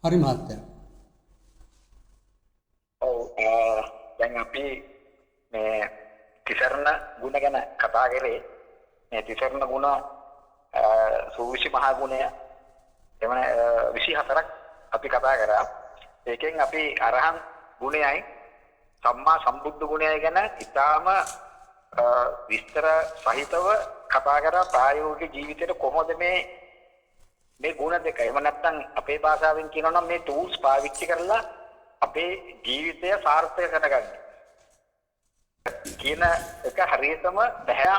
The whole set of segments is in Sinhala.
හරි මහත්තයා. ඔව් දැන් අපි මේ තිසරණ ගුණ ගැන කතා කරේ. මේ තිසරණ ගුණ සූවිසි මහා ගුණය එවන 24ක් අපි කතා කරා. ඒකෙන් අපි අරහන් ගුණයයි සම්මා සම්බුද්ධ ගුණයයි ගැන ඉතාම විස්තර සහිතව කතා කරා. ප්‍රායෝගික ජීවිතේට කොහොමද මේ ගුණ දෙක එහෙම නැත්නම් අපේ භාෂාවෙන් කියනවා නම් මේ ටූල්ස් පාවිච්චි කරලා අපේ ජීවිතය සාර්ථක කරගන්න කියන එක හරියටම බහැ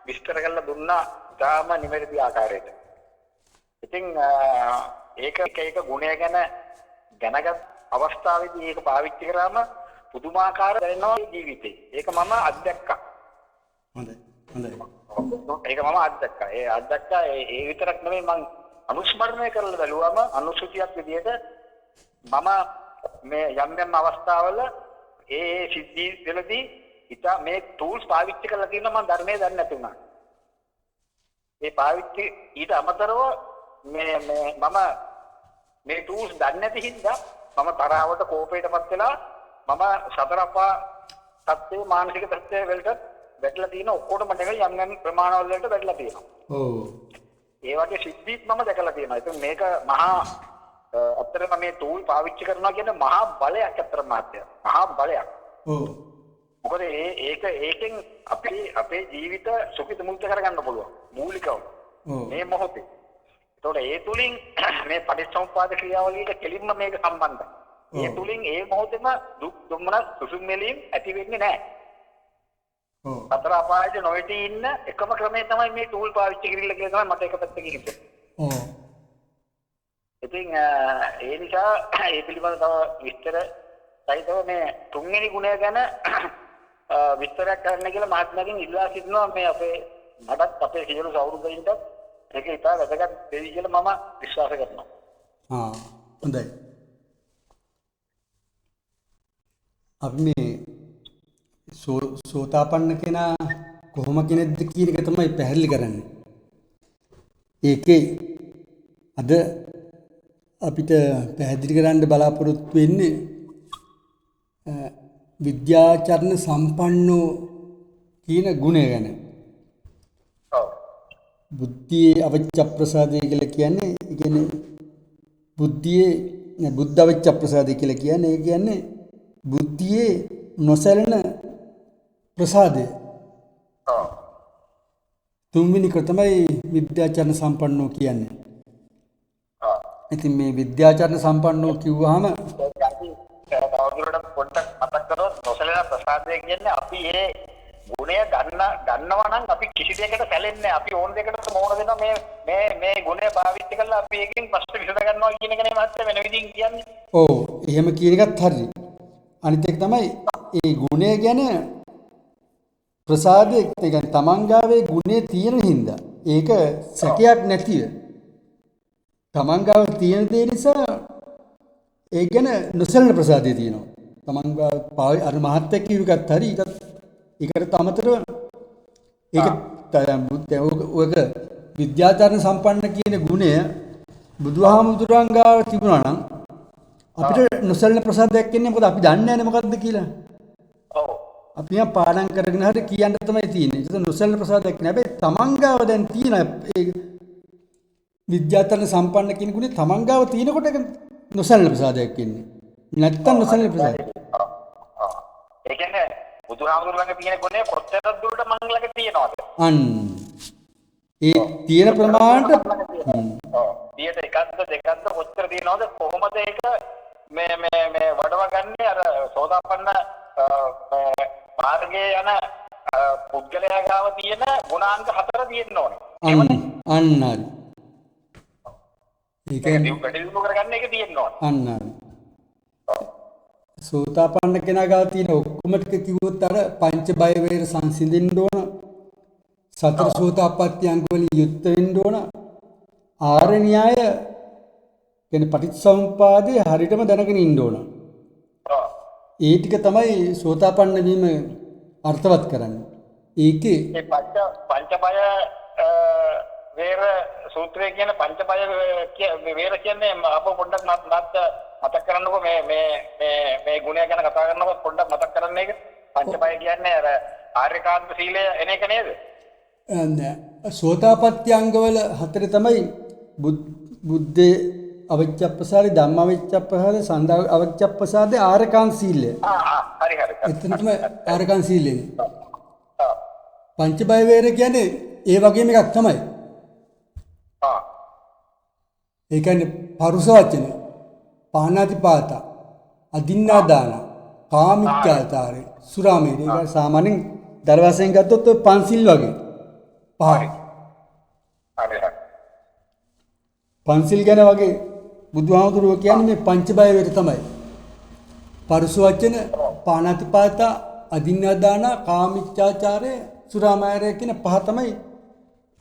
විස්තර කරලා දුන්නා ඉතාම නිවැරදි ආකාරයට. ඉතින් ඒක එක ගුණය ගැන දැනගත් අවස්ථාවේදී ඒක පාවිච්චි කරාම පුදුමාකාර දැනෙනවා ජීවිතේ. ඒක මම අත්දැක්කා. හොඳයි. හොඳයි. ඒක මම අත්දැක්කා. ඒ විතරක් නෙමෙයි මම අනුස්මරණය කරලා බැලුවම අනුසුතියක් විදිහට මම මේ යම් අවස්ථාවල ඒ සිද්ධි වලදී ඉතා මේ ටූල්ස් පාවිච්චි කරලා තියෙනවා මම ධර්මයේ දන්නේ නැති වුණා. ඒ පාවිච්චි ඊට අමතරව මම මේ ටූල්ස් දන්නේ නැති හින්දා මම තරහවට කෝපයටපත් වෙලා මම සතර අපා තත්ත්වයේ මානසික තත්ත්වයේ වලට වැටලා තියෙන ඔක්කොටම නෙවෙයි යම් ප්‍රමාණවල වලට වැටලා තියෙනවා. ඔව්. ඒ වගේ සිද්ධිත් මම දැකලා තියෙනවා. ඉතින් මේක මහා අත්‍තරම මේ ටූල් පාවිච්චි කරනවා කියන්නේ මහා බලයක් අත්‍තරම මාත්‍ය. මහා බලයක්. ඔව්. මොකද ඒකෙන් අපේ ජීවිත සුඛිත මුක්ත කරගන්න පුළුවන්. මූලිකව. මේ මොහොතේ. ඒතකොට ඒ තුලින් මේ පටිච්චසමුප්පාද ක්‍රියාවලියට කෙලින්ම මේක සම්බන්ධයි. ඒ තුලින් ඒ මොහොතේම දුක් දුම්නස් සුසුම් මෙලීම් ඇති වෙන්නේ නැහැ. ඔව්. අතර අපායේ නොයටි ඉන්න එකම ක්‍රමය තමයි මේ ටූල් පාවිච්චි කිරිල්ල කියලා තමයි මට එක පැත්තකින් හිතෙන්නේ. ඔව්. ඉතින් ඒ නිසා ඒ පිළිබඳව තව විස්තර සහිතව මේ තුන්වෙනි ගුණය ගැන විස්තරයක් කරන්න කියලා මහත්මයාගෙන් ඉල්ලා සිටිනවා. මේ මටත් අපේ සියලු සහෘදයින්ට ඒක ඉතා වැදගත් දෙවි කියලා මම විශ්වාස කරනවා. හොඳයි. අපි මේ සෝතාපන්න කෙනා කොහොම කෙනෙක්ද කියන එක තමයි පැහැදිලි කරන්නේ. ඒකේ අද අපිට පැහැදිලි කරන්න බලාපොරොත්තු වෙන්නේ විද්‍යාචරණ සම්පන්නෝ කියන ගුණය ගැන. ඔව්. බුද්ධියේ අවච්ච ප්‍රසාදය කියලා කියන්නේ බුද්ධියේ බුද්ධ අවච්ච ප්‍රසාදය කියලා කියන්නේ බුද්ධියේ නොසැලෙන ප්‍රසාදය. ඔව්. තුන්වෙනි ක තමයි විද්‍යාචරණ සම්පන්නෝ කියන්නේ. ඔව්. ඉතින් මේ විද්‍යාචරණ සම්පන්නෝ කිව්වහම තවදුරටත් පොඩ්ඩක් මතක් කරොත් නොසැලෙන ප්‍රසාදය කියන්නේ අපි මේ ගුණය ගන්නවා නම් අපි කිසි දෙයකට සැලෙන්නේ නැහැ. අපි ඕන දෙයකට මොන දෙනවා මේ ගුණය පාවිච්චි කරලා අපි එකෙන් ප්‍රශ්න විසඳ ගන්නවා කියන එක නේ මහත්තයා වෙන විදිහින් කියන්නේ. ඔව් එහෙම කියන එකත් හරි. අනිත් එක තමයි ඒ ගුණය ගැන ප්‍රසාදය ඒ කියන්නේ තමන්ගාවේ ගුණේ තියෙන හින්දා ඒක සැකයක් නැතිව තමන්ගාව තියෙන දේ නිසා ඒ ගැන නොසැලෙන ප්‍රසාදය තියෙනවා. තමන්ගාව අර මහත්යෙක් කියුකත් හරි ඒකට අමතරව ඒක ඔයක විද්‍යාචරණ සම්පන්න කියන ගුණය බුදුහාමුදුරන් ගාව තිබුණා නම් අපිට නොසැලෙන ප්‍රසාදයක් එන්නේ මොකද අපි දන්නේ නැහැ මොකද්ද කියලා. ඔව්. අපි පාඩම් කරගෙන හරි කියන්න තමයි තියෙන්නේ. ඒක නොසැලෙන ප්‍රසාදයක් නෑ. හැබැයි තමන්ගාව දැන් තියෙන ඒ විද්‍යාචරණ සම්පන්න කියන ගුණේ තමන්ගාව තියෙනකොට නොසැලෙන ප්‍රසාදයක් එන්නේ. නැත්තම් නොසැලෙන ප්‍රසාදයක්. ඒ කියන්නේ බුදුහාමුදුරන්ගේ තියෙන ගුණය කොච්චර දුරට මං ළඟ තියෙනවද? ඒ තියෙන ප්‍රමාණයට ඔව්. 100ද 2ද කොච්චර තියෙනවද කොහොමද ඒක මේ වඩව ගන්නේ අර සෝතාපන්න මාර්ගයේ යන පුද්ගලයා ගාව තියෙන ගුණාංග 4 තියෙන්න ඕනේ. අන්න හරි. ඒක දියුණු කරගන්න එක තියෙන්න ඕනේ. අන්න හරි. සෝතාපන්න කෙනා ගාව තියෙන ඔක්කොම ටික කිව්වොත් අර පංච බය වේර සංසිඳෙන්න ඕන. සතර සෝතාපට්ටි අංග වලින් යුක්ත වෙන්න ඕන. ආර්ය න්‍යාය කියන්නේ පටිච්චසමුප්පාදේ හරියටම දැනගෙන ඉන්න ඕන. ඒ ටික තමයි සෝතාපන්න වීම අර්ථවත් කරන්නේ. ඒකේ මේ පංච බය වේර සූත්‍රයේ කියන පංචබය වේර කියන්නේ අපෝ පොඩ්ඩක් මතක් කරන්නකෝ මේ ගුණය ගැන කතා කරනකොට පොඩ්ඩක් මතක් කරන්න එක. පංචබය කියන්නේ අර ආර්යකාන්ත සීලය එන එක නේද? සෝතාපට්ටි අංගවල හතරේ තමයි බුද්ධේ අවච්චප්පසාරි ධම්ම අවච්චප්පසාරි සංඝ අවච්චප්පසාරි ආර්යකාන්ත සීලය. හරි. එතන තමයි ආර්යකාන්ත සීලය. පංචබය වේර කියන්නේ ඒ වගේම එකක් තමයි. ඒ කියන්නේ පරුස වචන, පාණාතිපාත, අදින්නා දාන, කාමිච්ඡාචාරය, සුරාමේරය. ඒක සාමාන්‍යයෙන් දරවසෙන් ගත්තොත් ඔය පන්සිල් වගේ. පහ. හරි. පන්සිල් ගැන වගේ බුදුහාමුදුරුවෝ කියන්නේ මේ පංචබය වේර තමයි. පරුස වචන, පාණාතිපාත, අදින්නා දාන, කාමිච්ඡාචාරය, සුරාමේරය කියන පහ තමයි.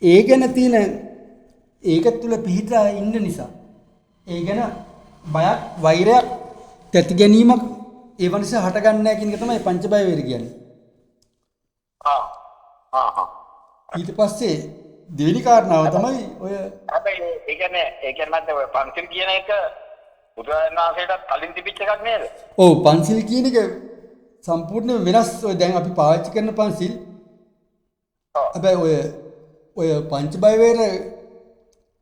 ඒ ගැන තියෙන ඒක තුළ පිහිටලා ඉන්න නිසා ඒ ගැන බයක් වෛරයක් තැති ගැනීමක් ඒ වනිසා හටගන්නේ නැහැ කියන එක තමයි පංචබය වේර කියන්නේ. ඊට පස්සේ දෙවෙනි කාරණාව තමයි ඔය හැබැයි ඒ කියන්නේ මන්ද ඔය පන්සිල් කියන එක බුදුරජාණන් වහන්සේටත් කලින් තිබිච්ච එකක් නේද? ඔව් පන්සිල් කියන එක සම්පූර්ණයෙන් වෙනස්. ඔය දැන් අපි පාවිච්චි කරන පන්සිල් හැබැයි ඔය පංචබය වේර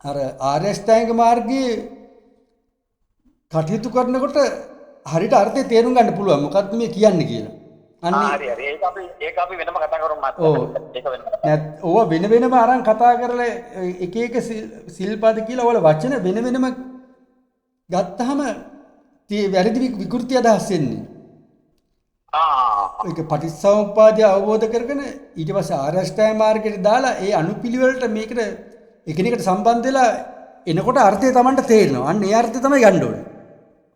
අර ආර්ය අෂ්ටාංග මාර්ගයේ කටයුතු කරනකොට හරියට අර්ථය තේරුම් ගන්න පුළුවන් මොකක්ද මේ කියන්නේ කියලා. හරි. ඒක අපි වෙනම කතා කරමු මාත්. ඒක වෙනම. ඕවා වෙන වෙනම අරන් කතා කරලා එක සිල්පද කියලා ඔයාලා වචන වෙන වෙනම ගත්තාම වැරදි විකෘති අදහස් එන්නේ. ඒක පටිච්චසමුප්පාදය අවබෝධ කරගෙන ඊට පස්සේ ආර්ය අෂ්ටාංග මාර්ගයට දාලා ඒ අනුපිළිවෙලට මේකට එකිනෙකට සම්බන්ධ වෙලා එනකොට අර්ථය Tamanට තේරෙනවා. අන්න ඒ අර්ථය තමයි ගන්න ඕනේ.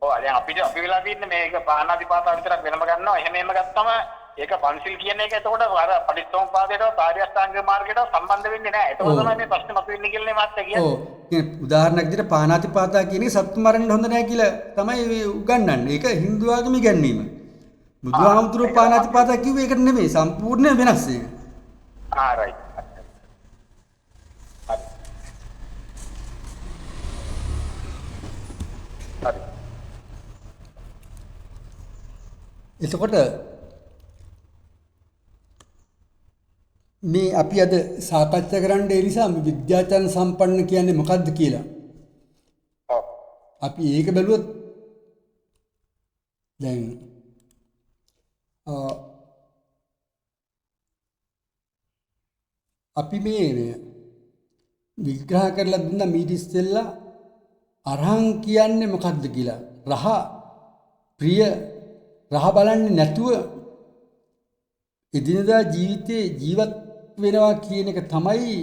ඔව් දැන් අපි වෙලා තින්නේ මේක පාණාතිපාත විතරක් වෙනම ගන්නවා. එහෙම ගත්තම ඒක පන්සිල් කියන එක එතකොට අර පටිච්චසමුප්පාදයට ආර්ය අෂ්ටාංග මාර්ගයට සම්බන්ධ වෙන්නේ නැහැ. ඒක තමයි මේ ප්‍රශ්නේ මතුවෙන්නේ කියලා නේ මාත් කියන්නේ. ඔව්. කියන්නේ උදාහරණයක් විදිහට පාණාතිපාත කියන එක සත්තු මරන්න හොඳ නැහැ කියලා තමයි උගන්වන්නේ. ඒක හින්දු ආගමේ ඉගැන්වීම. බුදුහාමුදුරුවෝ පාණාතිපාත කිව්වේ ඒකට නෙමෙයි. සම්පූර්ණ වෙනස් ඒක. රයිට්. එතකොට මේ අපි අද සාකච්ඡා කරන්න ඒ නිසා විද්‍යාචාර සම්පන්න කියන්නේ මොකක්ද කියලා. අපි ඒක බැලුවොත් දැන් අපි මේ විග්‍රහ කරලා දුන්න මීට ඉස්සෙල්ලා අරහං කියන්නේ මොකක්ද කියලා. රහ ප්‍රිය රහ බලන්නේ නැතුව එදිනදා ජීවිතේ ජීවත් වෙනවා කියන එක තමයි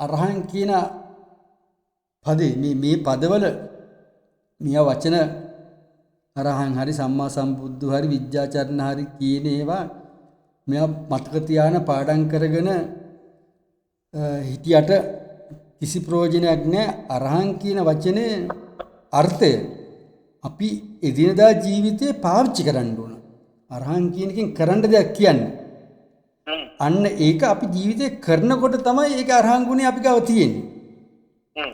අරහං කියන පදේ. මේ පදවල මියා වචන අරහං හරි සම්මා සම්බුද්ධ හරි විද්‍යාචරණ හරි කියන ඒවා මෙයා මතක තියාන පාඩම් කරගෙන හිටියට කිසි ප්‍රයෝජනයක් නැහැ. අරහං කියන වචනේ අර්ථය අපි එදිනදා ජීවිතේ පාවිච්චි කරන්න ඕන. අරහං කියන එකෙන් කරන්න දෙයක් කියන්නේ. අන්න ඒක අපි ජීවිතේ කරනකොට තමයි ඒක අරහං ගුණය අපි ගාව තියෙන්නේ.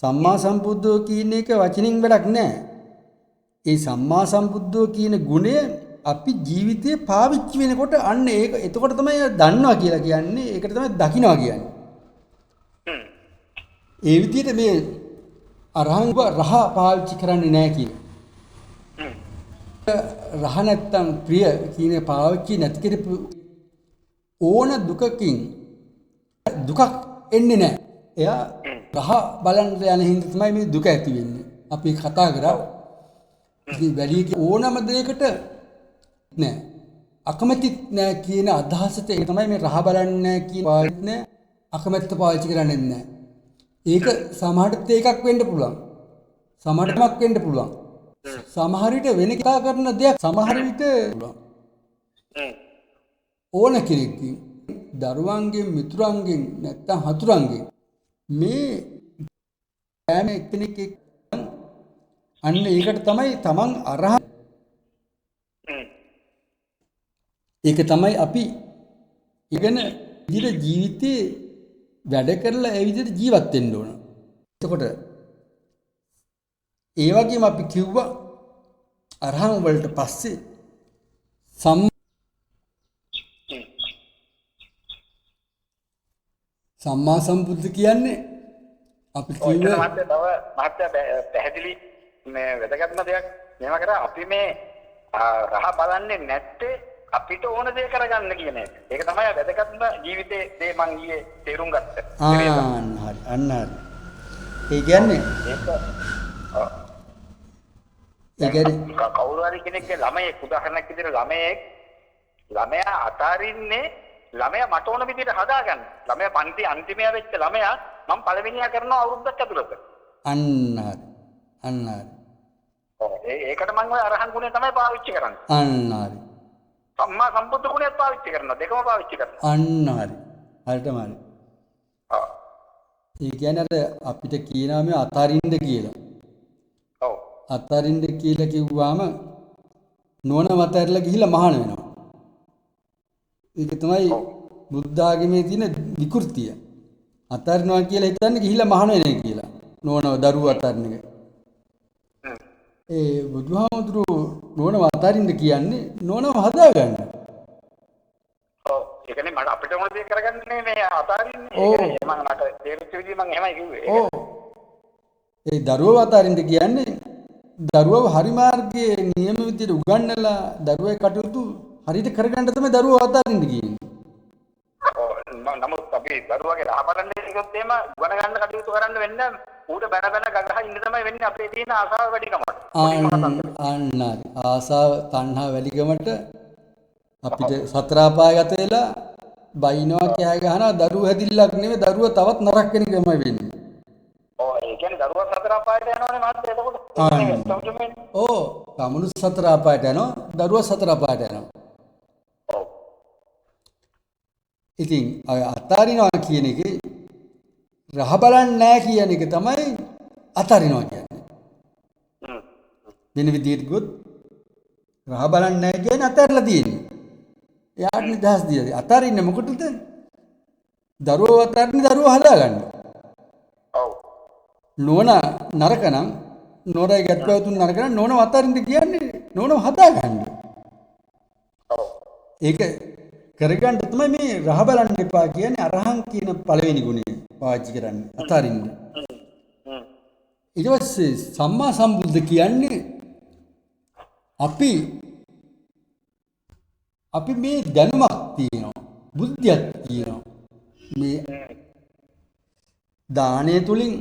සම්මා සම්බුද්ධෝ කියන එක වචනින් වැඩක් නැහැ. ඒ සම්මා සම්බුද්ධෝ කියන ගුණය අපි ජීවිතේ පාවිච්චි වෙනකොට අන්න ඒක එතකොට තමයි දන්නවා කියලා කියන්නේ. ඒකට තමයි දකින්නවා කියන්නේ. ඒ විදිහට මේ අරහං රහ පාවිච්චි කරන්නේ නැහැ කියලා. රහ නැත්තම් ප්‍රිය කියන පාවිච්චි නැති කරපු ඕන දුකකින් දුකක් එන්නේ නැහැ. එයා රහ බලන්න යන හින්දා තමයි මේ දුක ඇති වෙන්නේ. අපි කතා කරා ඉතින් වැඩි ඕනම දෙයකට නෑ අකමැති නෑ කියන අදහසට ඒක තමයි මේ රහ බලන්නේ නෑ කියන පාවිච්චි නෑ අකමැත්ත පාවිච්චි කරන්නේ නෑ. ඒක සමහරට එකක් වෙන්න පුළුවන්. සමහරටමක් වෙන්න පුළුවන්. සමහර විට වෙන කතා කරන දෙයක් සමහර විට පුළුවන්. ඕන කෙනෙක්ගෙන් දරුවන්ගෙන් මිතුරන්ගෙන් නැත්තම් හතුරන්ගෙන් මේ හැම එක්කෙනෙක් අන්න ඒකට තමයි තමන් අරහං. ඒක තමයි අපි ඉගෙන ඉදිරි ජීවිතේ වැඩ කරලා ඒ විදිහට ජීවත් වෙන්න ඕන. එතකොට ඒ වගේම අපි කිව්වා අරහන් වලට පස්සේ සම්මා සම්බුද්ධ කියන්නේ අපි කිව්ව මහත්තයා පැහැදිලි මේ වැදගත්ම දෙයක් මේව කරා අපි මේ රහ බලන්නේ නැත්තේ අපිට ඕන දේ කරගන්න කියන එක. ඒක තමයි වැදගත්ම ජීවිතේ දේ මං ඊයේ තේරුම් ගත්තා. අන්න හරි. ඒ කියන්නේ කවුරු හරි කෙනෙක්ගේ ළමයෙක් උදාහරණයක් විදිහට ළමයා අතාරින්නේ ළමයා මට ඕන විදිහට හදාගන්න. ළමයා පන්ති අන්තිමයා වෙච්ච ළමයා මම පළවෙනියා කරනවා අවුරුද්දක් ඇතුළත. අන්න හරි. ඒකට මම ඔය අරහන් ගුණය තමයි පාවිච්චි කරන්නේ. අන්න හරි. සම්මා සම්බුද්ධ ගුණයත් පාවිච්චි කරනවා. දෙකම පාවිච්චි කරනවා. අන්න හරි. හරියටම හරි. ඒ කියන්නේ අර අපිට කියනවා මේ අතරින්ද කියලා. ඔව්. අතරින්ද කියලා කිව්වාම නෝන මතරලා ගිහිල්ලා මහාන වෙනවා. ඒක තමයි බුද්ධ ආගමේ තියෙන විකෘතිය. අතරිනවා කියලා හිතන්නේ ගිහිල්ලා මහාන වෙන එක කියලා. නෝනව දරුවෝ අතරින එක. ඒ බුදුහාමුදුරුවෝ නෝනව අතරින්ද කියන්නේ නෝනව හදාගන්න. ඔව්. ඒ කියන්නේ මට අපිට ඕන දේ කරගන්නේ මේ අතරින්නේ. ඒක මම මට තේරුච්ච විදිහ මම එහෙමයි කිව්වේ. ඔව්. ඒ දරුවව අතරින්ද කියන්නේ දරුවව හරි මාර්ගයේ නියම විදිහට උගන්වලා දරුවේ කටයුතු හරියට කරගන්න තමයි දරුවව අතරින්ද කියන්නේ. ඔව්. නමුත් අපි දරුවගේ රහ බලන්නේ කිව්වොත් එහෙම ගුණ ගන්න කටයුතු කරන්න වෙන්නේ ඌට බැන ගගහ ඉන්න තමයි වෙන්නේ අපේ තියෙන ආසාව වැඩිකමට. ආසාව තණ්හා වැඩිකමට අපිට සතර අපායගත වෙලා බයිනවා කෑ ගහනවා දරුවෝ හැදිල්ලක් නෙවෙයි දරුවෝ තවත් නරක වෙන එකමයි වෙන්නේ. ඔව් ඒ කියන්නේ දරුවෝ සතර අපායට යනවනේ මහත්තයා එතකොට. ඔව් තමනුත් සතර අපායට යනවා දරුවෝ සතර අපායට යනවා. ඔව්. ඉතින් අය අතාරිනවා කියන එකේ රහ බලන්නේ නැහැ කියන එක තමයි අතාරිනවා කියන්නේ. වෙන විදිහට ගොත් රහ බලන්නේ නැහැ කියන්නේ අතාරලා තියෙන්නේ. එයාට නිදහස් දියද අතාරින්නේ මොකටද? දරුවෝ අතාරින්න දරුවෝ හදාගන්න. ඔව්. නෝන නරකනම් නෝරයි ගැටපැවතුන් නරකනම් නෝනව අතාරින්න කියන්නේ නෝනව හදාගන්න. ඔව්. ඒක කරගන්න තමයි මේ රහ බලන්න එපා කියන්නේ අරහන් කියන පළවෙනි ගුණය පාවිච්චි කරන්නේ අතාරින්න. ඊට පස්සේ සම්මා සම්බුද්ධ කියන්නේ අපි මේ දැනුමක් තියෙනවා බුද්ධියක් තියෙනවා මේ දානය තුලින්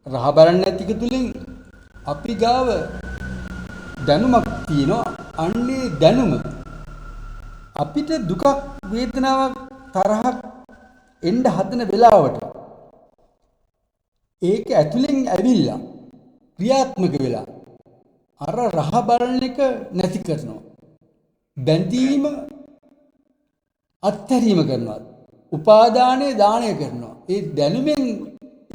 රහ බලන්නේ නැති එක තුලින් අපි ගාව දැනුමක් තියෙනවා අන්නේ දැනුම අපිට දුකක් වේදනාවක් තරහක් එන්න හදන වෙලාවට ඒක ඇතුලෙන් ඇවිල්ලා ක්‍රියාත්මක වෙලා අර රහ බලන එක නැති කරනවා බැඳීම අත්හැරීම කරනවා උපාදානයේ දානය කරනවා ඒ දැනුමෙන්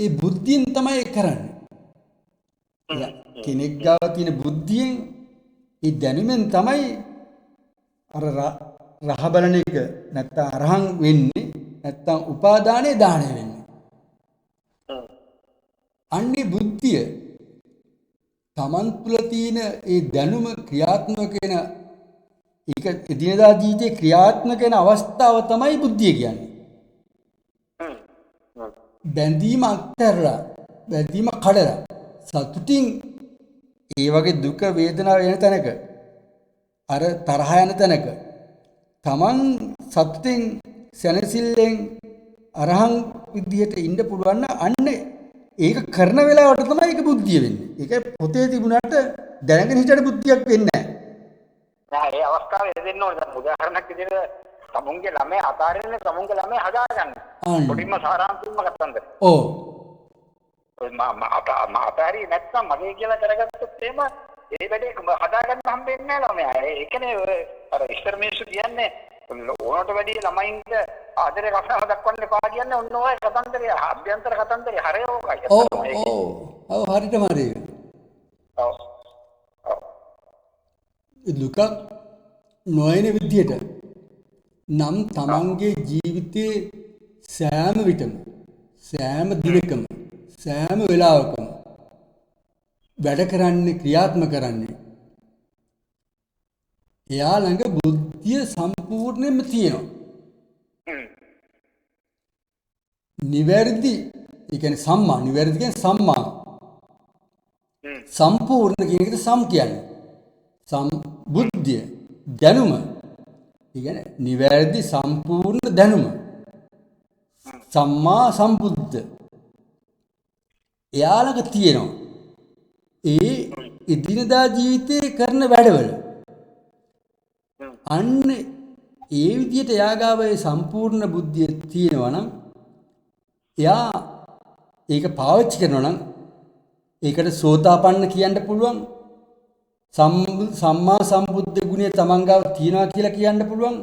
ඒ බුද්ධියෙන් තමයි කරන්නේ කෙනෙක් ගාව තියෙන බුද්ධියෙන් ඒ දැනුමෙන් තමයි අර රහ බලන එක නැත්තම් අරහං වෙන්නේ නැත්තම් උපාදානයේ දානය වෙන්නේ අන්නේ බුද්ධිය තමන් තුළ තියෙන ඒ දැනුම ක්‍රියාත්මක වෙන ඒක එදිනදා ජීවිතේ ක්‍රියාත්මක වෙන අවස්ථාව තමයි බුද්ධිය කියන්නේ. බැඳීම අත්හැරලා බැඳීම කඩලා සතුටින් ඒ වගේ දුක වේදනාව එන තැනක අර තරහ යන තැනක තමන් සතුටින් සැනසෙල්ලෙන් අරහං විදියට ඉන්න පුළුවන් අන්න ඒක කරන වෙලාවට තමයි ඒක බුද්ධිය වෙන්නේ. ඒක පොතේ තිබුණාට දැනගෙන හිටියට බුද්ධියක් වෙන්නේ නැහැ. ඒ අවස්ථාවේ දෙන්න ඕනේ. දැන් උදාහරණයක් විදිහට තමුන්ගේ ළමයා අතාරින්නේ තමුන්ගේ ළමයා හදාගන්න. පොඩිම සාරාංශිකම කතන්දර. ඔව්. අතාරි නැත්නම් මගේ කියලා කරගත්තොත් එහෙම ඒ වැඩේ හදාගන්න හම්බෙන්නේ නැහැ ළමයා. ඒකනේ අර ඉස්තර මිනිස්සු කියන්නේ ඕනට වැඩි ළමයින්ට ආදරේ රසාව දක්වන්න එපා කියන්නේ ඔන්න ඔය කතන්දරය අභ්‍යන්තර කතන්දරය හරය ඕකයි. ඔව් හරියටම හරි. ඔව්. දුක නොයන විදියට නම් තමන්ගේ ජීවිතයේ සෑම විටම සෑම දිනකම සෑම වෙලාවකම වැඩ කරන්නේ ක්‍රියාත්මක කරන්නේ එයා ළඟ බුද්ධිය සම්පූර්ණයෙන්ම තියෙනවා. නිවැරදි, ඒ කියන්නේ සම්මා, නිවැරදි කියන්නේ සම්මා. සම්පූර්ණ කියන එකට සම් කියන්නේ. බුද්ධිය, දැනුම. ඒ කියන්නේ නිවැරදි සම්පූර්ණ දැනුම. සම්මා සම්බුද්ධ. එයා ළඟ තියෙනවා. ඒ එදිනදා ජීවිතේ කරන වැඩවල අන්න ඒ විදිහට එයාගාව ඒ සම්පූර්ණ බුද්ධිය තියෙනවා නම් එයා ඒක පාවිච්චි කරනවා නම් ඒකට සෝතාපන්න කියන්න පුළුවන්. සම්මා සම්බුද්ධ ගුණය තමන් ගාව තියනවා කියලා කියන්න පුළුවන්.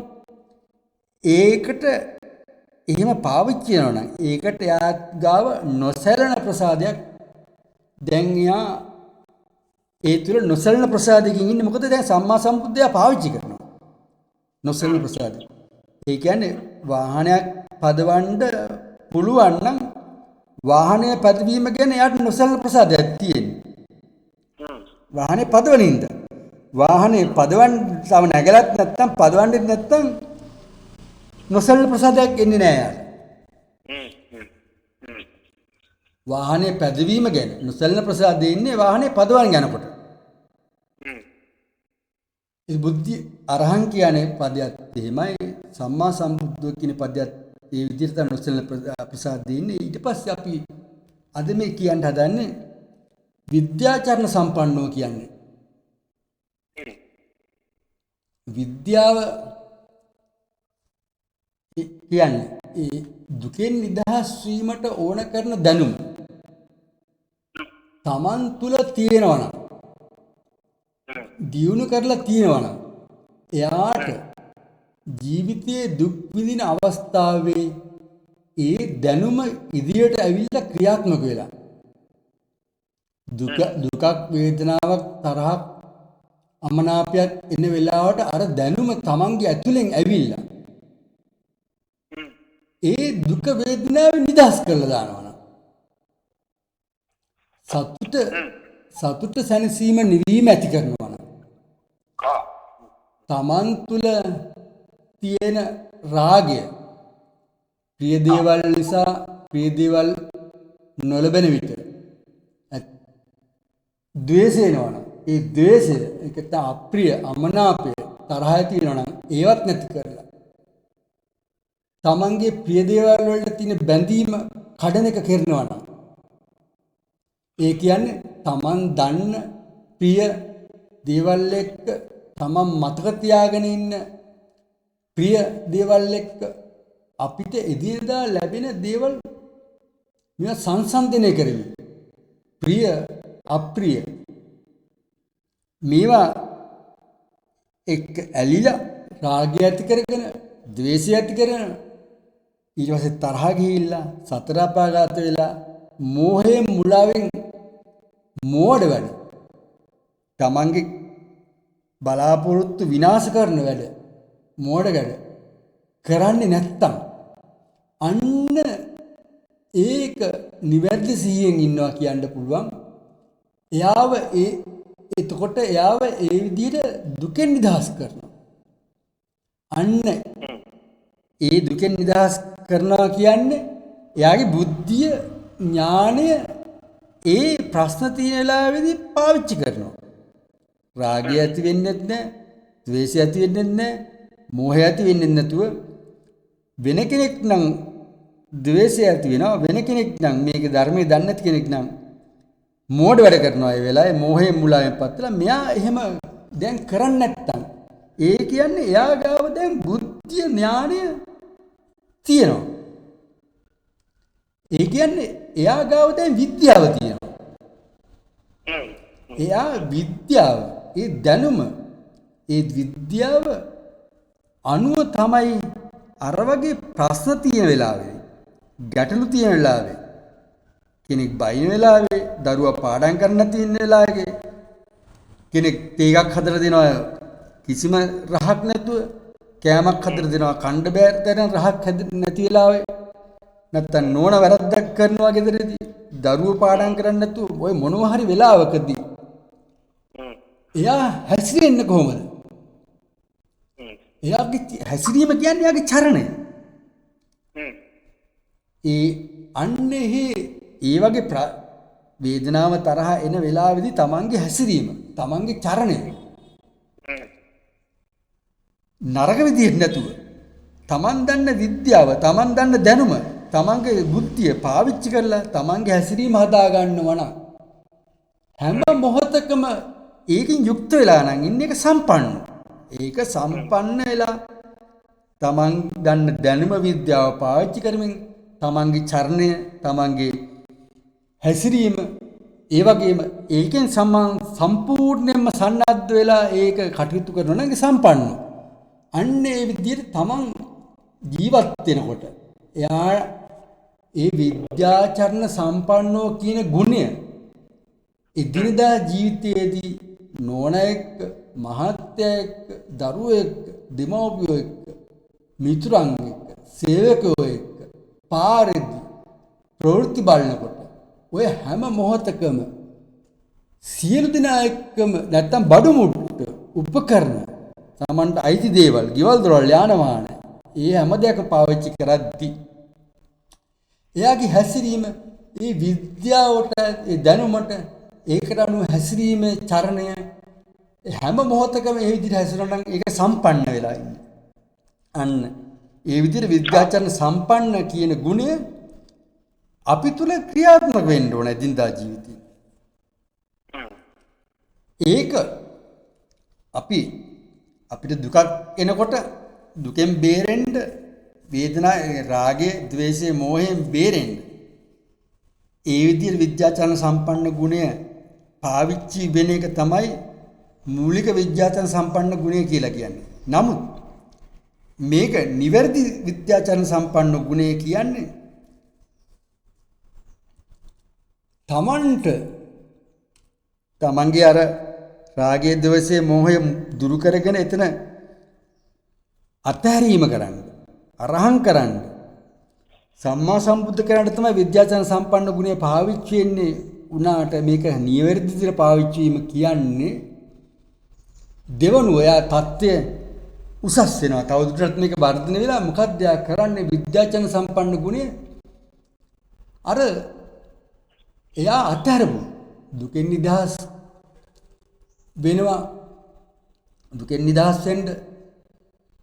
ඒකට එහෙම පාවිච්චි කරනවා නම් ඒකට එයා ගාව නොසැලෙන ප්‍රසාදයක් දැන් එයා ඒ තුල නොසැලෙන ප්‍රසාදයකින් ඉන්නේ. මොකද දැන් සම්මා සම්බුද්ධය පාවිච්චි කරනවා. නොසැලෙන ප්‍රසාදය. ඒ කියන්නේ වාහනයක් පදවන්න පුළුවන් නම් වාහනය පදවීම ගැන එයාට නොසැලෙන ප්‍රසාදයක් තියෙනවා. වාහනේ පදවනින්ද වාහනේ පදවන්න තව නැගලත් නැත්තම් පදවන්නේ නැත්තම් නොසැලෙන ප්‍රසාදයක් එන්නේ නැහැ යාර. වාහනේ පැදවීම ගැන නොසැලෙන ප්‍රසාදය ඉන්නේ වාහනේ පදවන්න යනකොට. ඒ බුද්ධි අරහං කියන්නේ පදයක් එහෙමයි. සම්මා සම්බුද්ධ කියන පදයක් ඒ විදිහට නොසැලෙන ප්‍රසාදය ඉන්නේ. ඊට පස්සේ අපි අද මේ කියන්න හදන්නේ විද්‍යාචරණ සම්පන්නෝ කියන්නේ. විද්‍යාව කියන්නේ ඒ දුකෙන් නිදහස් වීමට ඕන කරන දැනුම තමන් තුළ තියෙනවා නම් දියුණු කරලා තියෙනවා නම් එයාට ජීවිතයේ දුක් විඳින අවස්ථාවේ ඒ දැනුම ඉදිරියට ඇවිල්ලා ක්‍රියාත්මක වෙලා දුකක් වේදනාවක් තරහක් අමනාපයක් එන වෙලාවට අර දැනුම තමන්ගේ ඇතුලෙන් ඇවිල්ලා ඒ දුක වේදනාව නිදහස් කරලා දානවා නම් සතුට සැනසීම නිවීම ඇති කරනවා නම් තමන් තුළ තියෙන රාගය ප්‍රිය දේවල් නිසා ප්‍රිය දේවල් නොලබන විට ද්වේෂය එනවනම් ඒ ද්වේෂය ඒකට අප්‍රිය අමනාපය තරහ ඇති වෙනවා නම් ඒවත් නැති කරලා තමන්ගේ ප්‍රිය දේවල් වලට තියෙන බැඳීම කඩන එක කරනවා නම් ඒ කියන්නේ තමන් දන්න ප්‍රිය දේවල් එක්ක තමන් මතක තියාගෙන ඉන්න ප්‍රිය දේවල් එක්ක අපිට එදිනදා ලැබෙන දේවල් මේවා සංසන්දනය කරවි. ප්‍රිය අප්‍රිය මේවා එක්ක ඇලිලා රාගය ඇති කරගෙන ද්වේෂය ඇති කරගෙන ඊට පස්සේ තරහ ගිහිල්ලා සතර අපාගත වෙලා මෝහයෙන් මුලාවෙන් මෝඩ වැඩ තමන්ගේ බලාපොරොත්තු විනාශ කරන වැඩ මෝඩ වැඩ කරන්නේ නැත්තම් අන්න ඒක නිවැරදි සිහියෙන් ඉන්නවා කියන්න පුළුවන්. එයාව එතකොට එයාව ඒ විදිහට දුකෙන් නිදහස් කරනවා. අන්න ඒ දුකෙන් නිදහස් කරනවා කියන්නේ එයාගේ බුද්ධිය ඥානය ඒ ප්‍රශ්න තියෙන වෙලාවේදී පාවිච්චි කරනවා. රාගය ඇති වෙන්නේ නැහැ, ද්වේෂය ඇති වෙන්නේ නැහැ, මෝහය ඇති වෙන්නේ නැතුව වෙන කෙනෙක් නම් ද්වේෂය ඇති වෙනවා, වෙන කෙනෙක් නම් මේක ධර්මයේ දන්නේ නැති කෙනෙක් නම් මෝඩ වැඩ කරනවා. ඒ වෙලාවේ මෝහයෙන් මුලාවෙන් පත්ලා මෙයා එහෙම දැන් කරන්නේ නැත්තම් ඒ කියන්නේ එයා ගාව දැන් බුද්ධිය ඥානය තියෙනවා. ඒ කියන්නේ එයා ගාව දැන් විද්‍යාව තියෙනවා. එයා විද්‍යාව, ඒ දැනුම, ඒ විද්‍යාව අනුව තමයි අර වගේ ප්‍රශ්න තියෙන වෙලාවේ, ගැටලු තියෙන වෙලාවේ, කෙනෙක් බයින වෙලාවේ, දරුවා පාඩම් කරන්න තියෙන වෙලාවේ, කෙනෙක් තේගක් හදලා දෙනවා කිසිම රහක් නැතුව, කෑමක් හදලා දෙනවා කණ්ඩ බෑ තරම් රහක් නැති වෙලාවේ, නැත්තම් නෝන වැරද්දක් කරනවා ගෙදරදී දරුවෝ පාඩම් කරන්නේ නැතුව ඔය මොනවා හරි වෙලාවකදී එයා හැසිරෙන්නේ කොහොමද? එයාගේ හැසිරීම කියන්නේ එයාගේ චරණය. ඒ වගේ වේදනාව තරහ එන වෙලාවේදී තමන්ගේ හැසිරීම, තමන්ගේ චරණය නරක විදිහට නැතුව තමන් දන්න විද්‍යාව, තමන් දන්න දැනුම, තමන්ගේ බුද්ධිය පාවිච්චි කරලා තමන්ගේ හැසිරීම හදා ගන්නවා නම් හැම මොහොතකම ඒකින් යුක්ත වෙලා නම් ඉන්නේ එක සම්පන්න. ඒක සම්පන්න වෙලා තමන් දන්න දැනුම විද්‍යාව පාවිච්චි කරමින් තමන්ගේ චරණය, තමන්ගේ හැසිරීම ඒ වගේම ඒකෙන් සම්පූර්ණයෙන්ම සන්නද්ධ වෙලා ඒක කටයුතු කරනවා නම් සම්පන්න. අන්න ඒ විදිහට තමන් ජීවත් වෙනකොට එයා ඒ විද්‍යාචරණ සම්පන්නෝ කියන ගුණය එදිනදා ජීවිතයේදී නෝන එක්ක, මහත්තයා එක්ක, දරුවෝ එක්ක, දෙමව්පියෝ එක්ක, මිතුරන් එක්ක, සේවකයෝ එක්ක පාරේදී ප්‍රවෘත්ති බලනකොට ඔය හැම මොහොතකම සියලු දෙනා එක්කම නැත්තම් බඩු මුට්ට උපකරණ සමන්ට අයිති දේවල්, ගෙවල් දොරවල්, යාන වාහන ඒ හැම දෙයක්ම පාවිච්චි කරද්දී එයාගේ හැසිරීම ඒ විද්‍යාවට, ඒ දැනුමට, ඒකට අනුව හැසිරීමේ චරණය හැම මොහොතකම ඒ විදිහට හැසිරෙනවා නම් ඒක සම්පන්න වෙලා ඉන්නේ. අන්න ඒ විදිහට විද්‍යාචරණ සම්පන්න කියන ගුණය අපි තුල ක්‍රියාත්මක වෙන්න ඕන දිනදා ජීවිතේ. ඒක අපිට දුකක් එනකොට දුකෙන් බේරෙන්න, වේදනා, රාගයේ, ද්වේෂයේ, මෝහයෙන් බේරෙන්න ඒ විදිහට විද්‍යාචරණ සම්පන්න ගුණය පාවිච්චි වෙන එක තමයි මූලික විද්‍යාචරණ සම්පන්න ගුණය කියලා කියන්නේ. නමුත් මේක නිවැරදි විද්‍යාචරණ සම්පන්න ගුණය කියන්නේ තමන්ට තමන්ගේ අර රාගයේ, ද්වේෂයේ, මෝහය දුරු කරගෙන එතන අත්හැරීම කරන්න, අරහං කරන්න, සම්මා සම්බුද්ධ කරන්න තමයි විද්‍යාචරණ සම්පන්න ගුණය පාවිච්චි වෙන්නේ. උනාට මේක නිවැරදි විදිහට පාවිච්චි වීම කියන්නේ දෙවනුව එයා தත්ත්වය උසස් වෙනවා. තවදුරටත් මේක වර්ධනය වෙලා මොකක්ද එයා කරන්නේ? විද්‍යාචරණ සම්පන්න ගුණය අර එයා අත්හැරපු දුකෙන් නිදහස් වෙනවා. දුකෙන් නිදහස් වෙන්න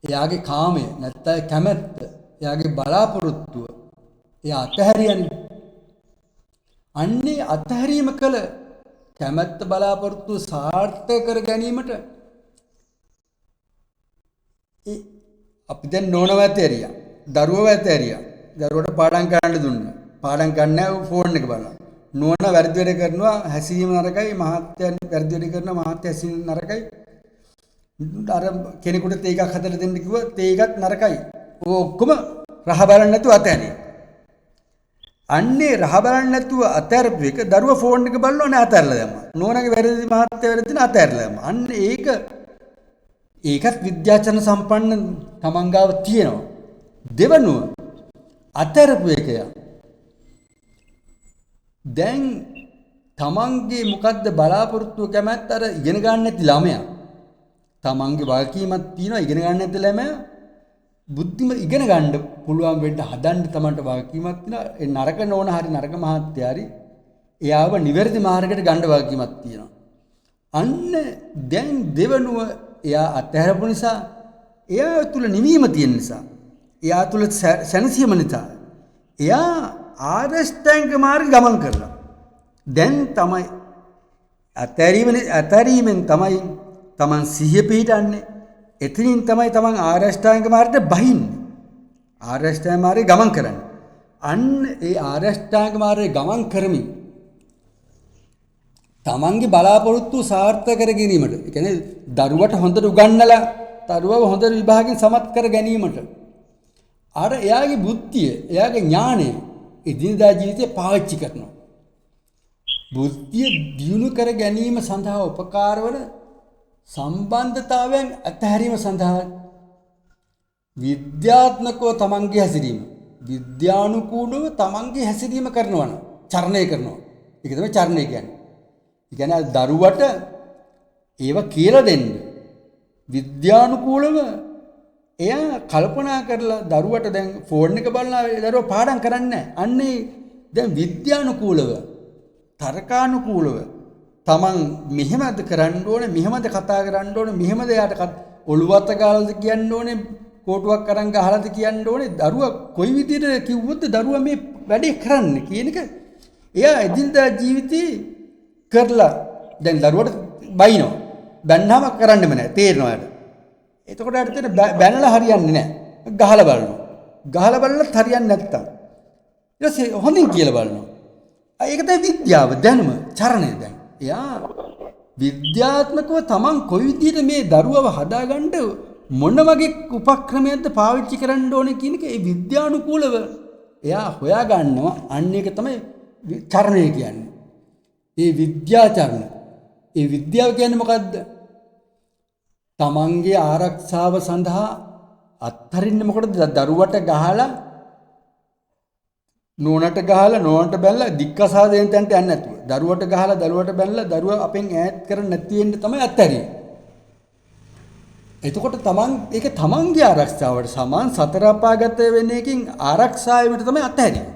එයාගේ කාමය නැත්නම් කැමැත්ත, එයාගේ බලාපොරොත්තුව එයා අත්හැරියන්නේ. අන්නේ අත්හැරීම කළ කැමැත්ත, බලාපොරොත්තුව සාර්ථක කර ගැනීමට අපි දැන් නෝනව ඇතේරියා, දරුවව ඇතේරියා. දරුවට පාඩම් කරන්න දුන්නා. පාඩම් ගන්න නැහැ, ෆෝන් එක බලනවා. නෝන වැරදි වැඩ කරනවා, හැසිරීම නරකයි. මහත්තයා වැරදි වැඩ කරනවා, මහත්තයා හැසිරීම නරකයි. අර කෙනෙකුට තේ එකක් හදලා දෙන්න කිව්වා, තේ එකත් නරකයි. ඔක්කොම රහ බලන්න නැතුව අතෑරියා. අන්නේ රහ බලන්න නැතුව අතෑරපු එක දරුවා ෆෝන් එක බලනවා නේ අතෑරලා දැම්මා. නෝනගේ වැරදි, මහත්තයා වැරදි නේ අතෑරලා දැම්මා. අන්න ඒකත් විද්‍යාචරණ සම්පන්න තමන් ගාව තියෙනවා. දෙවනුව අතෑරපු එකයා දැන් තමන්ගේ මොකද්ද බලාපොරොත්තුව, කැමැත්ත අර ඉගෙන ගන්න නැති ළමයා, තමන්ගේ වගකීමක් තියෙනවා ඉගෙන ගන්න නැති ළමයා බුද්ධිම ඉගෙන ගන්න පුළුවන් වෙන්න හදන්න තමන්ට වගකීමක් තියෙනවා. ඒ නරක නෝන හරි නරක මහත්තයා හරි එයාව නිවැරදි මාර්ගයට ගන්න වගකීමක් තියෙනවා. අන්න දැන් දෙවනුව එයා අත්හැරපු නිසා, එයා තුල නිවීම තියෙන නිසා, එයා තුල සැනසීම නිසා එයා ආරෂ්ඨාංග මාර්ග ගමන් කරලා දැන් තමයි අතහැරීමෙන් තමයි තමන් සිහිය පිහිටන්නේ. එතනින් තමයි තමන් ආරෂ්ඨාංග මාර්ගයට බහින්නේ, ආරෂ්ඨාංග මාර්ගය ගමන් කරන්නේ. අන්න ඒ ආරෂ්ඨාංග මාර්ගය ගමන් කරමින් තමන්ගේ බලාපොරොත්තු සාර්ථක කර ගැනීමට, ඒ කියන්නේ දරුවට හොඳට උගන්වලා දරුවව හොඳ විභාගයෙන් සමත් කර ගැනීමට අර එයාගේ බුද්ධිය, එයාගේ ඥාණය එදිනදා ජීවිතේ පාවිච්චි කරනවා. බුද්ධිය දියුණු කර ගැනීම සඳහා උපකාර වන සම්බන්ධතාවයන් අත්හැරීම සඳහා විද්‍යාත්මකව තමන්ගේ හැසිරීම, විද්‍යානුකූලව තමන්ගේ හැසිරීම කරනවා නම් චරණය කරනවා. ඒක තමයි චරණය කියන්නේ. ඒ කියන්නේ දරුවට ඒව කියලා දෙන්න. විද්‍යානුකූලව එයා කල්පනා කරලා දරුවට දැන් ෆෝන් එක බලලා දරුවා පාඩම් කරන්නේ නැහැ. අන්නේ දැන් විද්‍යානුකූලව තර්කානුකූලව තමන් මෙහෙමද කරන්න ඕනේ, මෙහෙමද කතා කරන්න ඕනේ, මෙහෙමද යාට ඔළුවත් ගාලාද කියන්න ඕනේ, කෝටුවක් අරන් ගහලාද කියන්න ඕනේ. දරුවා කොයි විදිහට කිව්වොත් දරුවා මේ වැඩේ කරන්නේ කියන එක එයා එදිනදා ජීවිතේ කරලා දැන් දරුවට බයිනවා. බැන්නාම කරන්නෙම නැහැ. තේරෙනවා යාට. එතකොට යාට තේරෙන බැනලා හරියන්නේ නැහැ. ගහලා බලනවා. ගහලා බලලත් හරියන්නේ නැත්තම් ඊට පස්සේ හොඳින් කියලා බලනවා. ඒක තමයි විද්‍යාව, දැනුම, චරණය. දැන් එයා විද්‍යාත්මකව තමන් කොයි විදිහට මේ දරුවව හදාගන්න මොන වගේ උපක්‍රමයක්ද පාවිච්චි කරන්න ඕනේ කියන එක ඒ විද්‍යානුකූලව එයා හොයා ගන්නවා. අන්න ඒක තමයි චරණය කියන්නේ. ඒ විද්‍යාචරණ. ඒ විද්‍යාව කියන්නේ මොකද්ද? තමන්ගේ ආරක්ෂාව සඳහා අත්හරින්න මොකටද? දරුවට ගහලා නෝනට බැලලා දික්කසාදයෙන් තැනට යන්නේ නැතුව. දරුවට ගහලා දරුවට බැලලා දරුවා අපෙන් ඈත් කරන්නේ නැති වෙන්න තමයි අත්හැරියේ. එතකොට ඒක තමන්ගේ ආරක්ෂාවට සමාන සතර අපාගත වෙන එකකින් ආරක්ෂාවෙට තමයි අත්හැරියේ.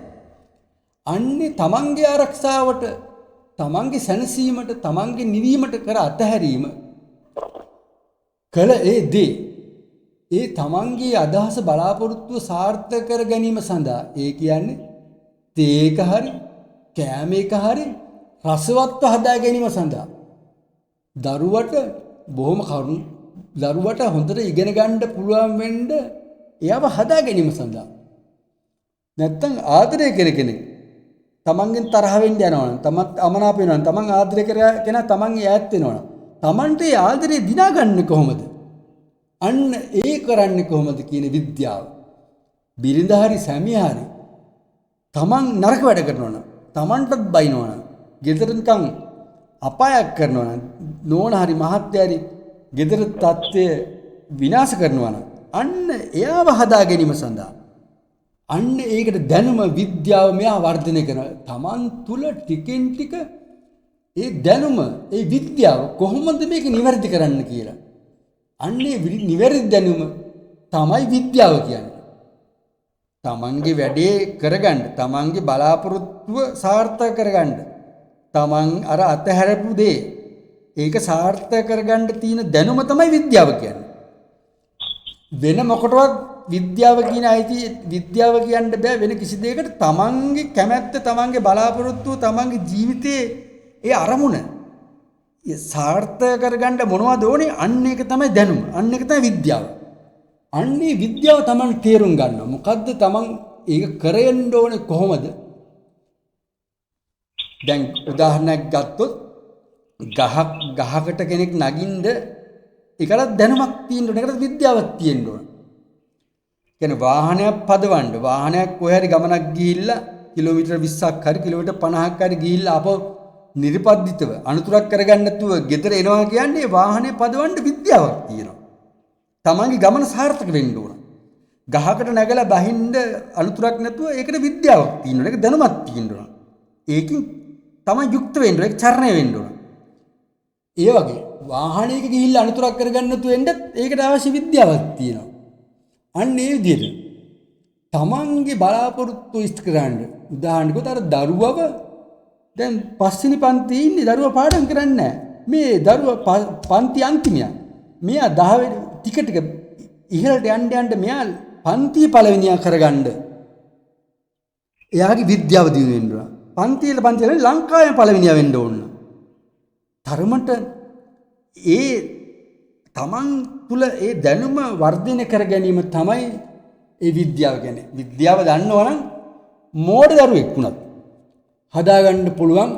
අන්නේ තමන්ගේ ආරක්ෂාවට, තමන්ගේ සැනසීමට, තමන්ගේ නිවීමට කර අත්හැරීම කළ ඒ දේ ඒ තමන්ගේ අදහස බලාපොරොත්තුව සාර්ථක කර ගැනීම සඳහා ඒ කියන්නේ තේ එක හරි කෑම එක හරි රසවත්ව හදා ගැනීම සඳහා දරුවට බොහොම දරුවට හොඳට ඉගෙන ගන්න පුළුවන් වෙන්න එයාව හදා ගැනීම සඳහා නැත්තම් ආදරය කර කෙනෙක් තමන්ගෙන් තරහ වෙන්න යනවනම් තමත් අමනාප වෙනවනම් තමන් ආදරය කර කෙනා තමන් ඈත් වෙනවනම් තමන්ට ඒ ආදරය දිනාගන්නේ කොහොමද? අන්න ඒ කරන්නේ කොහොමද කියන විද්‍යාව. බිරිඳ හරි සැමියා හරි තමන් නරක වැඩ කරනවා නම්, තමන්ටත් බයිනවා නම්, ගෙදර නිකන් අපායක් කරනවා නම්, නෝන හරි මහත්තයා හරි ගෙදර තත්ත්වය විනාශ කරනවා නම්, අන්න එයාව හදා ගැනීම සඳහා අන්න ඒකට දැනුම විද්‍යාව මෙයා වර්ධනය කරනවා. තමන් තුල ටිකෙන් ටික ඒ දැනුම, ඒ විද්‍යාව කොහොමද මේක නිවැරදි කරන්න කියලා. අන්නේ නිවැරදි දැනුම තමයි විද්‍යාව කියන්නේ. තමන්ගේ වැඩේ කරගන්න, තමන්ගේ බලාපොරොත්තුව සාර්ථක කරගන්න, තමන් අර අතහැරපු දේ ඒක සාර්ථක කරගන්න තියෙන දැනුම තමයි විද්‍යාව කියන්නේ. වෙන මොකටවත් විද්‍යාව කියන විද්‍යාව කියන්න බෑ වෙන කිසි දෙයකට. තමන්ගේ කැමැත්ත, තමන්ගේ බලාපොරොත්තුව, තමන්ගේ ජීවිතයේ ඒ අරමුණ සාර්ථක කරගන්න මොනවද ඕනේ? අන්න ඒක තමයි දැනුම. අන්න ඒක තමයි විද්‍යාව. අන්නේ විද්‍යාව තමන් තේරුම් ගන්නවා. මොකද්ද තමන් ඒක කරෙන්න ඕනේ කොහොමද? දැන් උදාහරණයක් ගත්තොත් ගහකට කෙනෙක් නගින්න ඒකට දැනුමක් තියෙන්න ඕනේ. ඒකට විද්‍යාවක් තියෙන්න ඕනේ. කියන්නේ වාහනයක් පදවන්න, වාහනයක් කොහේ හරි ගමනක් ගිහිල්ලා කිලෝමීටර් 20ක් හරි කිලෝමීටර් 50ක් හරි ගිහිල්ලා අපෝ නිර්පද්දිතව අනුතරක් කරගන්න නැතුව ගෙදර එනවා කියන්නේ වාහනේ පදවන්න විද්‍යාවක් තියෙනවා. තමන්ගේ ගමන සාර්ථක වෙන්න ඕන. ගහකට නැගලා බහින්න අනුතරක් නැතුව ඒකට විද්‍යාවක් තියෙනවා. ඒක දැනුමක් තියෙන්න ඕන. ඒකින් තමයි යුක්ත වෙන්න ඕන. ඒක චරණය වෙන්න ඕන. ඒ වගේ වාහනයක ගිහිල්ලා අනුතරක් කරගන්න නැතුව එන්නත් ඒකට අවශ්‍ය විද්‍යාවක් තියෙනවා. අන්න ඒ විදිහට තමන්ගේ බලාපොරොත්තු ඉෂ්ට කරන්න. උදාහරණයකට අර දරුවව දැන් පස්වෙනි පන්තියේ ඉන්නේ දරුවා පාඩම් කරන්නේ නැහැ. මේ දරුවා පන්ති අන්තිමයා. මෙයා 10 වෙනි ටික ඉහළට යන්න මෙයා පන්තිය පළවෙනියා කරගන්න. එයාගේ විද්‍යාව දිනු වෙන්න ඕන. පන්තියේ ලංකාවේ පළවෙනියා වෙන්න ඕන. ධර්මයට ඒ තමන් තුල ඒ දැනුම වර්ධනය කර ගැනීම තමයි ඒ විද්‍යාව කියන්නේ. විද්‍යාව දන්නවනම් මෝඩ දරුවෙක් වුණත් හදාගන්න පුළුවන්,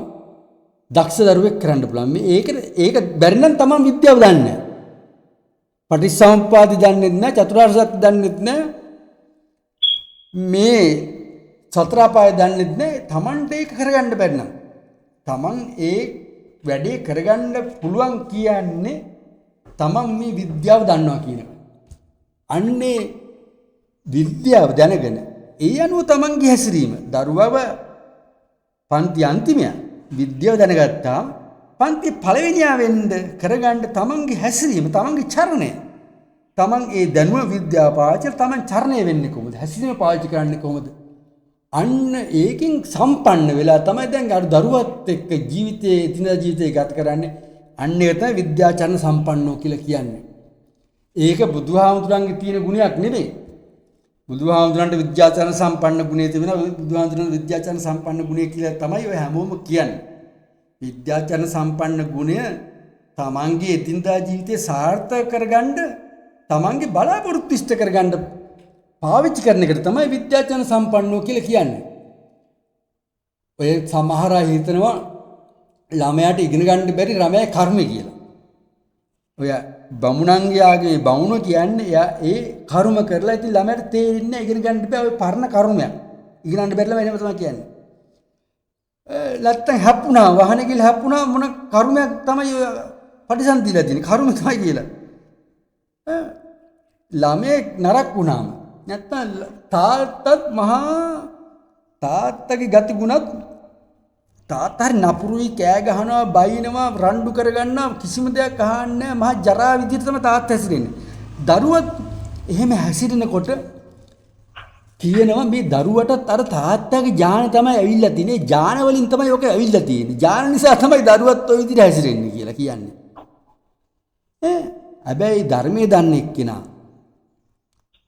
දක්ෂ දරුවෙක් කරන්න පුළුවන්. ඒක බැරි නම් තමන් විද්‍යාව දන්නේ නැහැ. පටිච්චසමුප්පාද දන්නේ නැහැ, චතුරාර්ය සත්‍ය දන්නේ නැහැ, මේ සතර අපාය දන්නේ නැහැ. තමන්ට ඒක කරගන්න බැරි නම් තමන් ඒ වැඩේ කරගන්න පුළුවන් කියන්නේ තමන් මේ විද්‍යාව දන්නවා කියන එක. අන්නේ විද්‍යාව දැනගෙන ඒ අනුව තමන්ගේ හැසිරීම දරුවව පන්ති අන්තිමය විද්‍යාව දැනගත්තා පන්ති පළවෙනියා වෙන්න කරගන්න තමන්ගේ හැසිරීම තමන්ගේ චරණය තමන් ඒ දැනුම විද්‍යාව පාවිච්චි කරලා තමන් චරණය වෙන්නේ කොහොමද හැසිරීම පාවිච්චි කරන්නේ කොහොමද අන්න ඒකින් සම්පන්න වෙලා තමයි දැන් අර දරුවත් එක්ක ජීවිතයේ දිනදා ජීවිතය ගත කරන්නේ අන්න ඒක තමයි විද්‍යාචරණ සම්පන්නෝ කියලා කියන්නේ ඒක බුදුහාමුදුරන්ගේ තියෙන ගුණයක් නෙමෙයි බුදුහාමුදුරන්ට විද්‍යාචරණ සම්පන්න ගුණය තිබෙනවා බුදුහාමුදුරන්ට විද්‍යාචරණ සම්පන්න ගුණය කියලා තමයි ඔය හැමෝම කියන්නේ විද්‍යාචරණ සම්පන්න ගුණය තමන්ගේ එදිනදා ජීවිතේ සාර්ථක කරගන්න තමන්ගේ බලාපොරොත්තු ඉෂ්ට කරගන්න පාවිච්චි කරන එකට තමයි විද්‍යාචරණ සම්පන්නෝ කියලා කියන්නේ. ඔය සමහර අය හිතනවා ළමයාට ඉගෙන ගන්න බැරි ළමයා කර්මය කියලා. ඔය බමුණන්ගේගේ බමුණෝ කියන්නේ එයා ඒ කර්ම කරලා ඉතින් ළමයාට තේරෙන්නේ ඉගෙන ගන්න බෑ ඔය පරණ කර්මයක්. ඉගෙන ගන්න බැරිලා වෙනම තමයි කියන්නේ. නැත්තම් හැප්පුණා වාහනේ ගිහලා හැප්පුණා මොන කර්මයක් තමයි ඔය පටිසන් දීලා තියෙන්නේ කර්ම තමයි කියලා. ළමේ නරක් වුණාම නැත්තම් තාත්තගේ ගති ගුණත් තාත්තා හරි නපුරුයි කෑ ගහනවා බයිනවා රණ්ඩු කරගන්නවා කිසිම දෙයක් අහන්නේ නැහැ මහා ජරා විදිහට තමයි තාත්තා හැසිරෙන්නේ. දරුවත් එහෙම හැසිරෙනකොට කියනවා මේ දරුවටත් අර තාත්තගේ ඥාන තමයි ඇවිල්ලා තියෙන්නේ. ඥාන වලින් තමයි ඔක ඇවිල්ලා තියෙන්නේ. ඥාන නිසා තමයි දරුවත් ওই විදිහට හැසිරෙන්නේ කියලා කියන්නේ. හැබැයි ධර්මයේ දන්නේ එක්කෙනා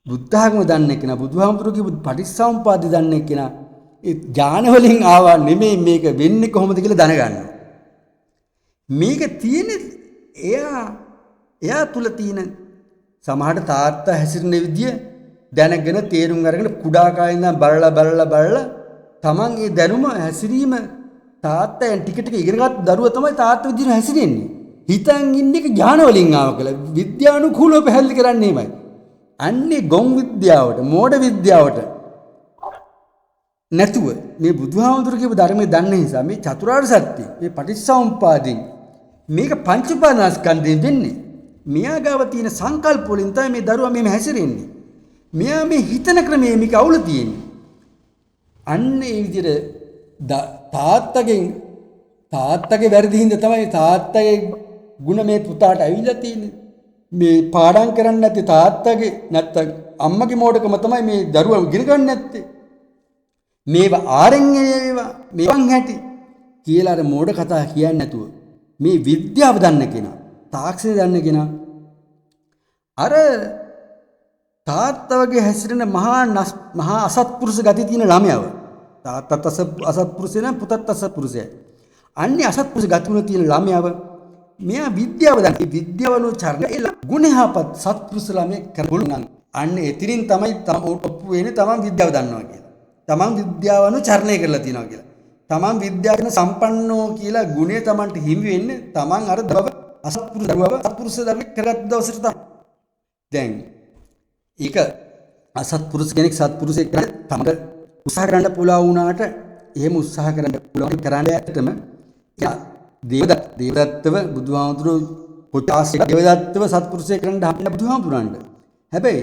බුද්ධ ආගම දන්නේ එක්කෙනා බුදුහාමුදුරුවෝ කියපු පටිච්චසමුප්පාදය දන්නේ එක්කෙනා ඒ ඥාන වලින් ආවා නෙමෙයි මේක වෙන්නේ කොහොමද කියලා දැනගන්නවා. මේක තියෙන්නේ එයා තුල තියෙන සමහරට තාත්තා හැසිරෙන විදිය දැනගෙන තේරුම් අරගෙන කුඩා කාලේ ඉඳන් බලලා තමන් ඒ දැනුම හැසිරීම තාත්තා ටික ටික ඉගෙනගත් දරුවා තමයි තාත්තා විදිහට හැසිරෙන්නේ. හිතන් ඉන්නේ ඥාන වලින් ආව කියලා විද්‍යානුකූලව පැහැදිලි කරන්නේ එමය. අන්නේ ගොන් විද්‍යාවට මෝඩ විද්‍යාවට නැතුව මේ බුදුහාමුදුරුවෝ කියපු ධර්මයේ දන්නේ නිසා මේ චතුරාර්ය සත්‍ය මේ පටිච්චසමුප්පාදයෙන් මේක පංච උපාදානස්කන්ධයෙන් වෙන්නේ. මෙයා ගාව තියෙන සංකල්ප වලින් තමයි මේ දරුවා මෙහෙම හැසිරෙන්නේ. මෙයා මේ හිතන ක්‍රමයේ මේක අවුල තියෙන්නේ. අන්න ඒ විදිහට තාත්තගේ වැරදි හින්දා තමයි තාත්තගේ ಗುಣ මේ පුතාට ඇවිල්ලා තියෙන්නේ. මේ පාඩම් කරන්නේ නැති තාත්තගේ නැත්තම් අම්මගේ මෝඩකම තමයි මේ දරුවා ඉගෙන ගන්න නැත්තේ. මේවා මේවන් හැටි කියලා අර මෝඩ කතා කියන්නේ නැතුව මේ විද්‍යාව දන්න කෙනා තාක්ෂණය දන්න කෙනා අර තාත්තවගේ හැසිරෙන මහා අසත්පුරුෂ ගති තියෙන ළමයව තාත්තත් අසත්පුරුෂය නම් පුතත් අසත්පුරුෂයයි අන්නේ අසත්පුරුෂ ගති වල තියෙන ළමයව මෙයා විද්‍යාව දන්න ඒ විද්‍යාවලෝ චරණ ගුණහපත් සත්පුරුෂ ළමයි කරගොල්ලන් අන්නේ එතිරින් තමයි ඔප්පු වෙන්නේ තමන් විද්‍යාව දන්නවා කියලා තමන් විද්‍යාවනු චරණය කරලා තියෙනවා කියලා. තමන් විද්‍යාවෙන් සම්පන්නෝ කියලා ගුණය තමන්ට හිමි වෙන්නේ තමන් අර අසත්පුරුෂ දරුවෙක් කරගත් දවසට තමයි. දැන් ඒක අසත්පුරුෂ කෙනෙක් සත්පුරුෂයෙක් තමයි උත්සාහ කරන්න පුළුවන් වුණාට එහෙම උත්සාහ කරන්න පුළුවන් කරන්නේ ඇත්තටම දේවදත්තව බුදුහාමුදුරුවෝ කොටාසික දේවදත්තව සත්පුරුෂයෙක් කරන්න හම්බෙන්න බුදුහාමුදුරන්ට. හැබැයි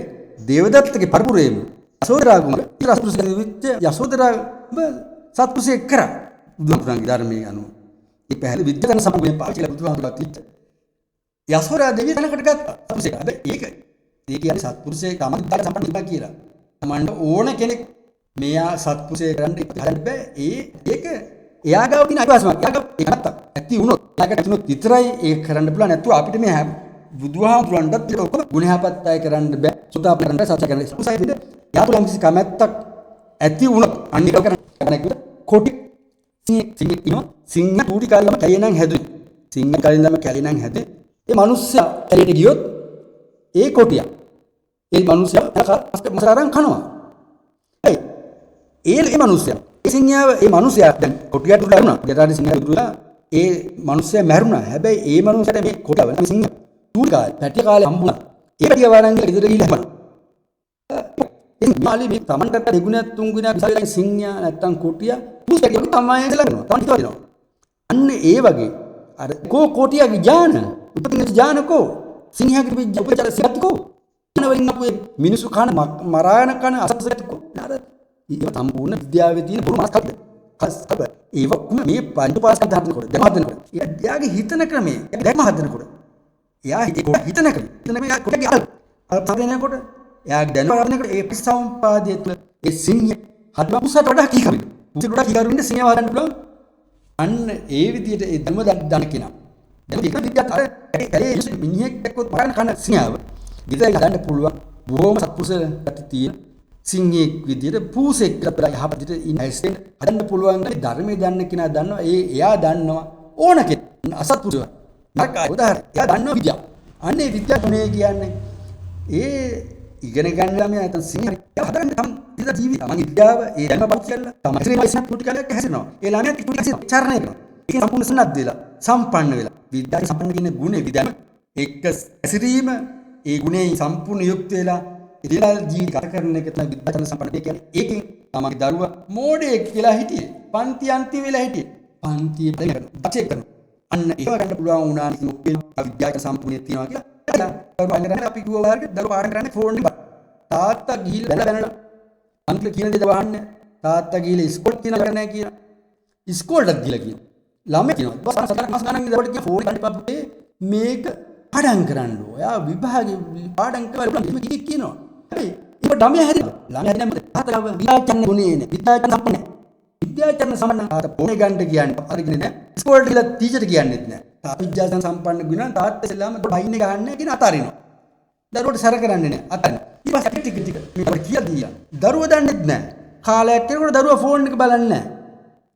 දේවදත්තගේ පරපුරේම යසෝදරාගම ඊරස්පුරුෂයෙක් විච්ච යසෝදරා සත්පුරුෂයෙක් කරා බුදුහාමුදුරන්ගේ ධර්මයේ අනුව. ඒ පැහැදිලි විද්‍යාන සම්පූර්ණ පාවිච්චි කරලා බුදුහාමුදුරුවෝ කිව්වා. යසෝදරා දෙවිය තැනකට ගත්තා සත්පුරුෂයෙක්. හැබැයි ඒ කියන්නේ සත්පුරුෂයෙක් තමයි විද්‍යාව සම්පන්න ඉබා කියලා. තමන්ට ඕන කෙනෙක් මෙයා සත්පුරුෂයෙක් කරන්න හදන්න බෑ. ඒක එයා ගාව තියෙන අයිතිවාසිකමක්. එයා ගාව ඒක නැත්තම් ඇති වුණොත් එයාට ඇතුණොත් විතරයි ඒක කරන්න පුළුවන්. නැත්නම් අපිට මේ බුදුහාමුදුරන්ටත් ඔක්කොම ගුණහපත් අය කරන්න බෑ. සුතාපලන්ට සත්‍ය කරන්න. සුසයි විද යා තුල කිසි කැමැත්තක් ඇති වුණොත් අන්න ඒක කරන්න කොටි සිංහ ටූටි කාලෙම කැලේ නම් හැදුවේ. සිංහ කාලේ ඉඳන්ම කැලේ නම් හැදේ. ඒ මිනිස්සයා කැලේට ගියොත් ඒ කොටියා ඒ මිනිස්සයා මසාරම් කනවා. ඒ මිනිස්සයා ඒ සිංහයාව ඒ මිනිස්සයා දැන් කොටියට දුන්නා. ජටාරි සිංහයා දුන්නා. ඒ මිනිස්සයා මැරුණා. හැබැයි ඒ මිනිස්සයාට මේ කොටියව නම් සිංහ ටූටි කාලේ පැටිය කාලේ හම්බුණා. ඒ පැටිය වරන් ඉදිරියට ගිහිල්ලා හැමනවා. මාළි මේ තමන්ට දෙගුණයක් තුන් ගුණයක් විසාරයෙන් සිංහයා නැත්තම් කොටියා මුස්කේ තමයි ලගනවා. තමන් හිතනවා. අන්න ඒ වගේ අර කොටියාගේ ඥාන උපතින් ඥානකෝ සිංහයාගේ විද්‍ය උපචාර සියත්කෝ නවලින් අපේ මිනිසු කන මරායන කන අසසකෝ නේද ඒක සම්පූර්ණ විද්‍යාවේ තියෙන බොරු මාස් කල්ප. කස්කප. ඒක මේ පංචපාස්කන්ධ හදනකොට දැන් හදනකොට. එයාගේ හිතන ක්‍රමය, දැක්ම හදනකොට. එයා හිතන ක්‍රමය. හිතන ක්‍රමය කොටගේ අල්පදෙනකොට එයාගේ දැනුම හදනකොට ඒ ප්‍රතිසම්පාදයේ තුල ඒ සිංහ හදන පුසට වඩා කීකරු. පුසට වඩා කීකරු වෙන්නේ සිංහ හදන්න පුළුවන්. අන්න ඒ විදිහට ඒ ධර්ම දන්න කෙනා. දැන් ඒක විද්‍යාවට අර කලේ මිනිහෙක් එක්කත් බලන්න කන සිංහව. විතර ගන්න පුළුවන්. බොහොම සත්පුරුෂ ගති තියෙන සිංහෙක් විදිහට පූසෙක් කියලා යහපතට ඉන්න ඇස්ෙන් හදන්න පුළුවන් ධර්මයේ දන්න කෙනා දන්නවා. එයා දන්නවා ඕන කෙනා අසත්පුරුෂ. නරකයි උදාහරණ. එයා දන්නවා විද්‍යාව. අන්නේ විද්‍යාවනේ කියන්නේ ඒ ඉගෙන ගන්න ළමයා නැත්නම් සිංහ හදන්න තම ජීවිත මම විද්‍යාව ඒ දැනුම පාවිච්චි කරලා තමයි ශ්‍රීමයිසන කුටි කාලයක් හැසෙනවා. ඒ ළමයා කුටි හැසෙනවා. චරණය කරනවා. ඒක සම්පූර්ණ සනත් වෙලා සම්පන්න වෙලා. විද්‍යාවේ සම්පන්න කියන ගුණේ විද්‍යාව එක්ක ඇසිරීම ඒ ගුණේ සම්පූර්ණ යුක්ත වෙලා ඉරියල් ජීවිත ගත කරන එක තමයි විද්‍යාචරණ සම්පන්න කියන්නේ. ඒකෙන් තමයි දරුවා මෝඩයෙක් කියලා හිටියේ. පන්ති අන්ති වෙලා හිටියේ. පන්තියේ දක්ෂයෙක් කරනවා. අන්න ඒක ගන්න පුළුවන් වුණා නම් විද්‍යාචරණ සම්පූර්ණයක් තියනවා කියලා. දරුවා අංගරන්නේ අපි කිව්වා වගේ දරුවා පාඩම් කරන්නේ ෆෝන් එක. තාත්තා ගිහිල්ලා බැලලා අන්තිම කියන දේ වහන්නේ. තාත්තා ගිහිල්ලා ඉස්කෝලේ තියන කරන්නේ නැහැ කියලා. ඉස්කෝලේට ගිහිල්ලා කියනවා. ළමයි කියනවා. බස් සතරක් මාස ගණන් ඉඳලා කොට ෆෝන් ගන්න පස්සේ මේක පාඩම් කරන්න ඕ. එයා විභාගේ පාඩම් කරලා ඉතින් කිසි කියනවා. හැබැයි ඒක ළමයා හැදෙනවා. ළමයා හැදෙන්නේ තාත්තලා විද්‍යාචරණ ගුණේ නේ. විද්‍යාචරණ සම්පන්න. විද්‍යාචරණ සම්පන්න තාත්තා පොනේ ගන්න කියන්නේ අරගෙන නෑ. ඉස්කෝලේට ගිහලා ටීචර් කියන්නේත් නෑ. තාත්තා විද්‍යාචරණ සම්පන්න ගුණ තාත්තා ඉස්සෙල්ලාම බයින්නේ ගහන්නේ කියන අතාරිනවා. දරුවට සැර කරන්නේ නෑ. අතාරිනවා. ඊට පස්සේ ටික ටික මේකට කියලා දීලා. දරුවා දන්නේත් නෑ. කාලයක් යනකොට දරුවා ෆෝන් එක බලන්නේ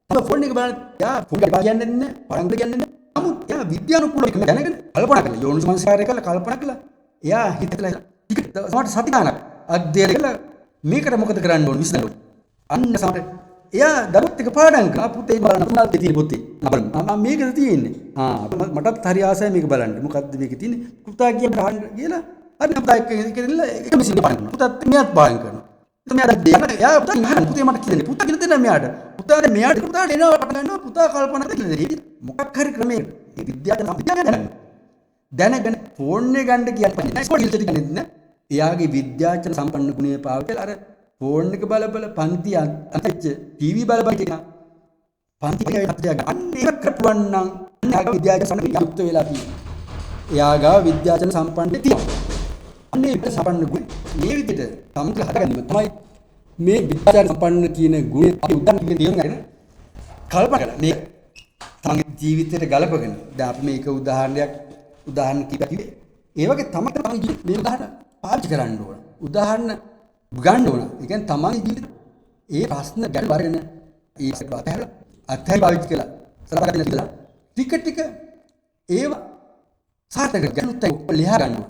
නෑ. ෆෝන් එක බලන යා ෆෝන් එක කියන්නේ නෑ. පාඩම් කියන්නේ නෑ. නමුත් එයා විද්‍යානුකූලව එක දැනගෙන කල්පනා කළා. යෝනිසමනස්කාරය කළා කල්පනා කළා. එයා හිතලා ටික සමහර සති ගානක් අධ්‍යයනය කළා. මේකට මොකද කරන්න ඕන විශ්ලේෂණය. අන්න සමහර එයා දරුවත් එක පාඩම් කළා. පුතේ බලන්න පුතාට තියෙන පොතේ. මම මේකද තියෙන්නේ. මටත් හරි ආසයි මේක බලන්න. මොකද්ද මේකේ තියෙන්නේ? පුතා කියලා අර පුතා එක්ක ඉතින් එක මිසින් පාඩම් කරනවා. පුතාත් මෙයාත් පාඩම් කරනවා. මෙයාට දෙන්න එයා පුතා අහන පුතේ මට කියන්නේ. පුතා කියලා දෙන්න මෙයාට. පුතාට පුතාට එනවා පටන් ගන්නවා. පුතා කල්පනා කරලා මොකක් හරි ක්‍රමයකට මේ විද්‍යාව දැනගෙන ෆෝන් එක ගන්න කියන්නේ නැහැ. ඉස්කෝලේ ඉල්ලට ගන්නෙත් නෑ. එයාගේ විද්‍යාචරණ සම්පන්න ගුණය පාවිච්චි කරලා අර ෆෝන් එක බල පන්ති අතච්ච ටීවී බල කියන පන්ති එකේ අන්න ඒක කරපුවන් නම් එයාගේ විද්‍යාචරණ සම්පන්න යුක්ත වෙලා තියෙනවා. එයාගේ විද්‍යාචරණ සම්පන්න තියෙනවා. අන්නේ ඒක සම්පන්න ගුණ. මේ විදිහට තමයි හදගන්න තමයි මේ විද්‍යාචරණ සම්පන්න කියන ගුණය අපි උදාහරණයක් තේරුම් ගන්න කල්පනා කරලා මේ තමන්ගේ ජීවිතයට ගලපගෙන දැන් අපි මේක උදාහරණ කිව්වේ ඒ වගේ තමයි මේ උදාහරණ පාවිච්චි කරන්න ඕන උදාහරණ ගන්න ඕන ඒ කියන්නේ තමන්ගේ ජීවිතේ ඒ ප්‍රශ්න ගැන වරගෙන ඒ අත්හැරලා පාවිච්චි කළා සලකලා කියලා ටික ටික ඒව සාර්ථක ගනුත් ලියා ගන්න ඕන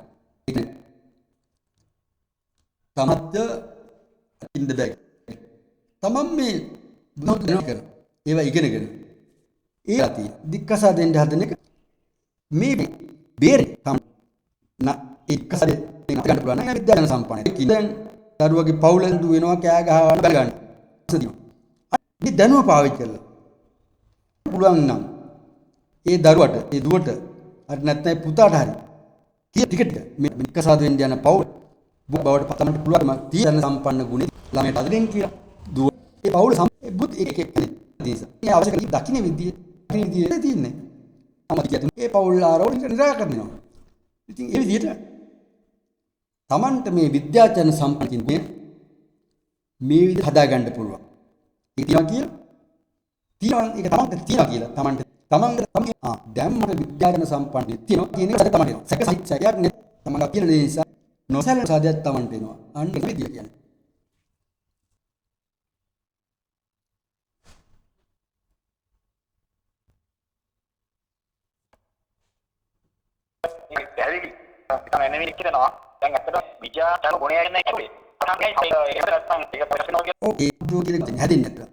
ඒක තමත් ඉන්න බෑ තමන් මේ බුදුන් කරන ඒවා ඉගෙනගෙන ඒ ඇති දික්කසා දෙන්න හදන එක මේ බේරේ තම එක්කසද ගන්න පුළුවන් නම් විද්‍යාඥ සම්පන්නයි. දැන් දරුවගේ පවුලෙන් දු වෙනවා කෑ ගහවන්න බල ගන්න. මේ දැනුම පාවිච්චි කරලා පුළුවන් නම් ඒ දරුවට ඒ දුවට හරි නැත්නම් පුතාට හරි කී ටික මේ එක්කසාද වෙන්න යන පවුල බවට පතන්න පුළුවන් තියෙන සම්පන්න ගුණ ළමයට අදින් කියලා දුව ඒ පවුල බුත් එක එක මේ අවශ්‍ය කරි දකින්න විදිය තියෙන්නේ. අම කියතුන් ඒ පවුල් ආරෝණ නිරාකරණය කරනවා. ඉතින් ඒ විදිහට Tamanට මේ විද්‍යාචරණ සම්පන්න මේ විදිහට හදාගන්න පුළුවන්. ඒක තියනවා ඒක Tamanට තියනවා කියලා Tamanට දැන් මට විද්‍යාචරණ සම්පන්න තියෙනවා කියන එක තමයි එනවා. සැකයක් නේ Taman කියන නිසා නොසැලෙන සාධයක් Tamanට එනවා. අන්න ඒ විදිහ කියන්නේ. තමයි නෙමෙයි කියනවා. දැන් අතට විද්‍යාචරණ ගුණය ගැන කිව්වේ. තමයි ඒක නැත්තම් ඒක ප්‍රශ්නෝ කියන ඔව් ඒ දුකින් හැදෙන්නේ නැත්නම්.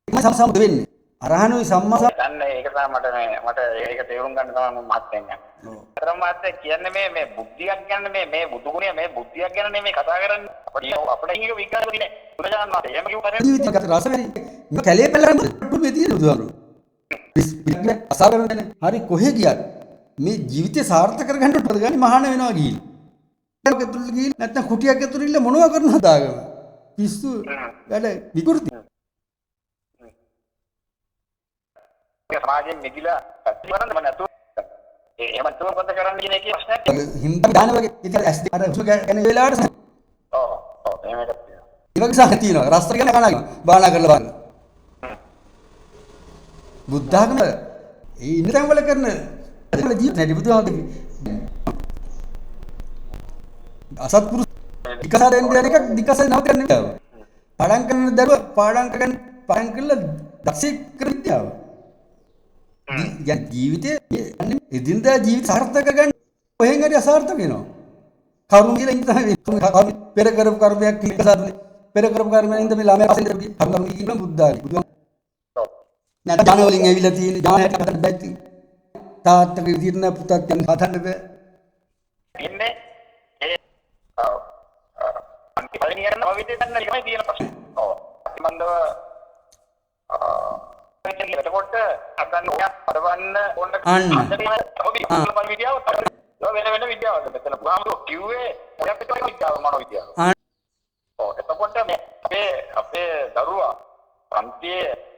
සම්සම්ද වෙන්නේ. අරහණුයි සම්මස දැන් ඒක තමයි මට ඒක තේරුම් ගන්න තමයි මම මහත් වෙන්නේ. ඔව්. අතරම මහත් කියන්නේ මේ බුද්ධියක් ගැන මේ බුදු ගුණය මේ බුද්ධියක් ගැන නෙමෙයි කතා කරන්නේ. අපිට ඒක විග්‍රහ කරන්නේ. බුදුජානක මහත්තයා එහෙම කිව්වනේ. ජීවිතයකට රස වෙරි. මේ කැලේ පැලරම මේ තියෙන බුදුහාමුදුරුවෝ. අසාරන්නේ හරි කොහෙ ගියත් මේ ජීවිතය සාර්ථක කරගන්න උත්සාහ ගන්න මහාන වෙනවා ගිහින්. ඇතුළට ගිහින් නැත්නම් කුටියක් ඇතුළට ඉන්න මොනවා කරන හදාගම. පිස්සු වැඩ විකෘති. සමාජයෙන් මිදිලා ප්‍රතිවරන්න මම නැතුව එහෙම තුවපත කරන්න කියන එකේ ප්‍රශ්නයක් හින්දා දාන වගේ ඉතින් ඇස් දෙක අර ගැන වෙලාවට ඔව් එහෙම එකක් තියෙනවා. ඒ වගේ සාහය තියෙනවා. රස්තර ගැන කනගා බානා කරලා බලන්න. බුද්ධාගම ඒ ඉන්න තැන් වල කරන ජීවිත නැති බුදුහාමුදුරුවෝ අසත්පුරුෂ විකසාරෙන් දෙන එකක් විකසාරේ නවත්තන්නේ නැහැ. පාඩම් කරන දරුවා පාඩම් කරලා දක්ෂයෙක් කරවිද්‍යාව. දැන් ජීවිතේ එදිනදා ජීවිත සාර්ථක ගන්න කොහෙන් හරි අසාර්ථක වෙනවා. කරුණ කියලා ඉන්න තමයි පෙර කරපු කර්මයක් විකසාරනේ. පෙර කරපු කර්මයෙන් ඉඳ මේ ළමයා පස්සේ කර්ම කියන බුද්ධාගම. බුදුහාම නැත්නම් ඥාන වලින් ඇවිල්ලා තියෙන ඥාන හැට හදන්න බැරි. තාත්තගේ විදිහට න පුතත් යන හදන්න බෑ. ඉන්නේ ඒ අන්තිපරිණියන අවවිදේ ගන්න එකමයි තියෙන ප්‍රශ්නේ. ඔව්. අතිමන්දව එතකොට අතන අරවන්න ඕන අන්තිම විද්‍යාව වෙන විද්‍යාවක්. මෙතන පුරාම කිව්වේ ඔයක් පිටක විද්‍යාව මනෝ විද්‍යාව. ඔව්. එතකොට අපේ දරුවා පන්තියේ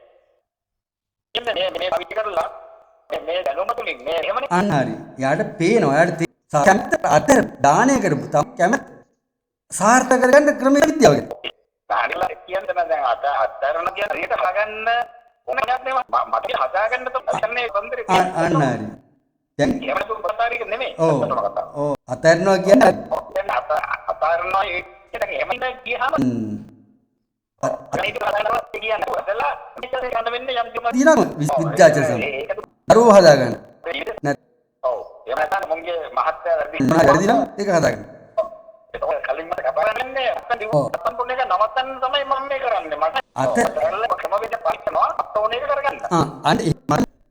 ඉන්නේ මේ පිටි කරලා මේ දැනුම තුලින් මේ එහෙමනේ අන්න හරි. යාට පේනවා. යාට කැමැත්ත අතර දානය කරපු කැමැත්ත සාර්ථක කරගන්න ක්‍රම විද්‍යාව. දානලා කියන්නේ දැන් අතරන කියන රියට හදගන්න ඕනයක් නෙවෙයි. මට හදාගන්න තමයි බන්දරේ අන්න හරි. දැන් එහෙම තුන් ප්‍රකාරික නෙමෙයි. ඔව්. අතරනවා කියන්නේ දැන් අතරනවා කියන්නේ එහෙම කියහම අනිත් හදනවා කියන්නේ අදලා මෙතන යන්න වෙන්නේ යම් කිම දිනම විද්‍යාචර සම. දරුවෝ හදාගන්න. ඔව්. එහෙම නැත්නම් මොන්ගේ මහත්ය වැඩි නම් ඒක හදාගන්න. ඒක කලින් මට කපරන්නේ අත්තන් පොන්න එක නවත්තන්න තමයි මම මේ කරන්නේ. මට අත ක්‍රම වේද පරික්ෂණවා අතෝන එක කරගන්න. අන්න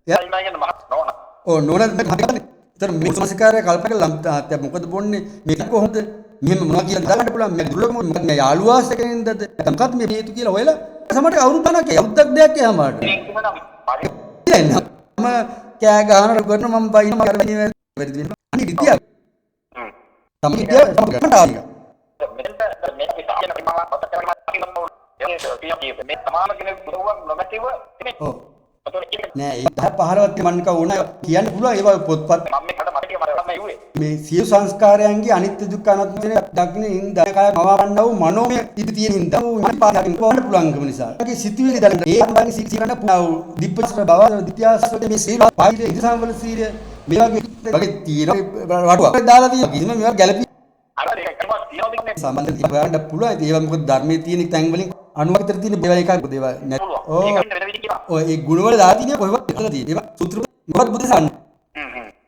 එයා ඉන්නගෙන මහත් නෝන. ඔව් නෝනත් හදාගන්න. ඒතර මේ සමස්කාරය කල්ප කරලා මොකද බොන්නේ මේක කොහොමද මෙහෙම මොනවා කියලා දාන්න පුළුවන් මේ දුර්ලභ මොකද මේ යාළුවාස් එකෙන්ද මොකක්ද මේ හේතු කියලා හොයලා සමහරට අවුරුදු 5ක් අවුරුද්දක් දෙයක් යහමාට මම කෑ ගහන කරන මම බයින කරන්නේ වැඩි වෙනවා අනිත් විද්‍යාව තමයි විද්‍යාව ගන්න ආවික මේ කියන ප්‍රමාණ පත කරනවා මේ තමාම කෙනෙක් බුදුන් නොමැතිව ඔව් නෑ ඒ 15වත් මන් කවුණ කියන්න පුළුවන් ඒවා පොත්පත් මේ සියලු සංස්කාරයන්ගේ අනිත්‍ය දුක්ඛ අනාත්ම කියන දක්න ඉන්දකාය මවවන්න වූ මනෝමය ඉති තියෙන ඉඳ පාඩම් කරන්න පුළුවන්කම නිසා ඒකේ සිතුවිලි දලන ඒ අම්බාගේ සික්ෂණ පුනාව දිප්පස්ර බව දිත්‍යාසවල මේ සීල පායිද ඉදසම් වල සීල මේ වගේ තියෙන වඩුවක් දාලා තියෙන කිසිම මේවා ගැළපී අර ඒක තමයි තියෝදින්නේ සම්බන්ධ හොයන්න පුළුවන් ඒවා මොකද ධර්මයේ තියෙන තැන් වලින් අනුව විතර තියෙන මේවා එකක් දේවා නෑ ඔය ඒ ගුණ වල දාලා තියෙන කොහෙවත් එකලා තියෙන ඒවා සූත්‍ර මොකද බුදුසන්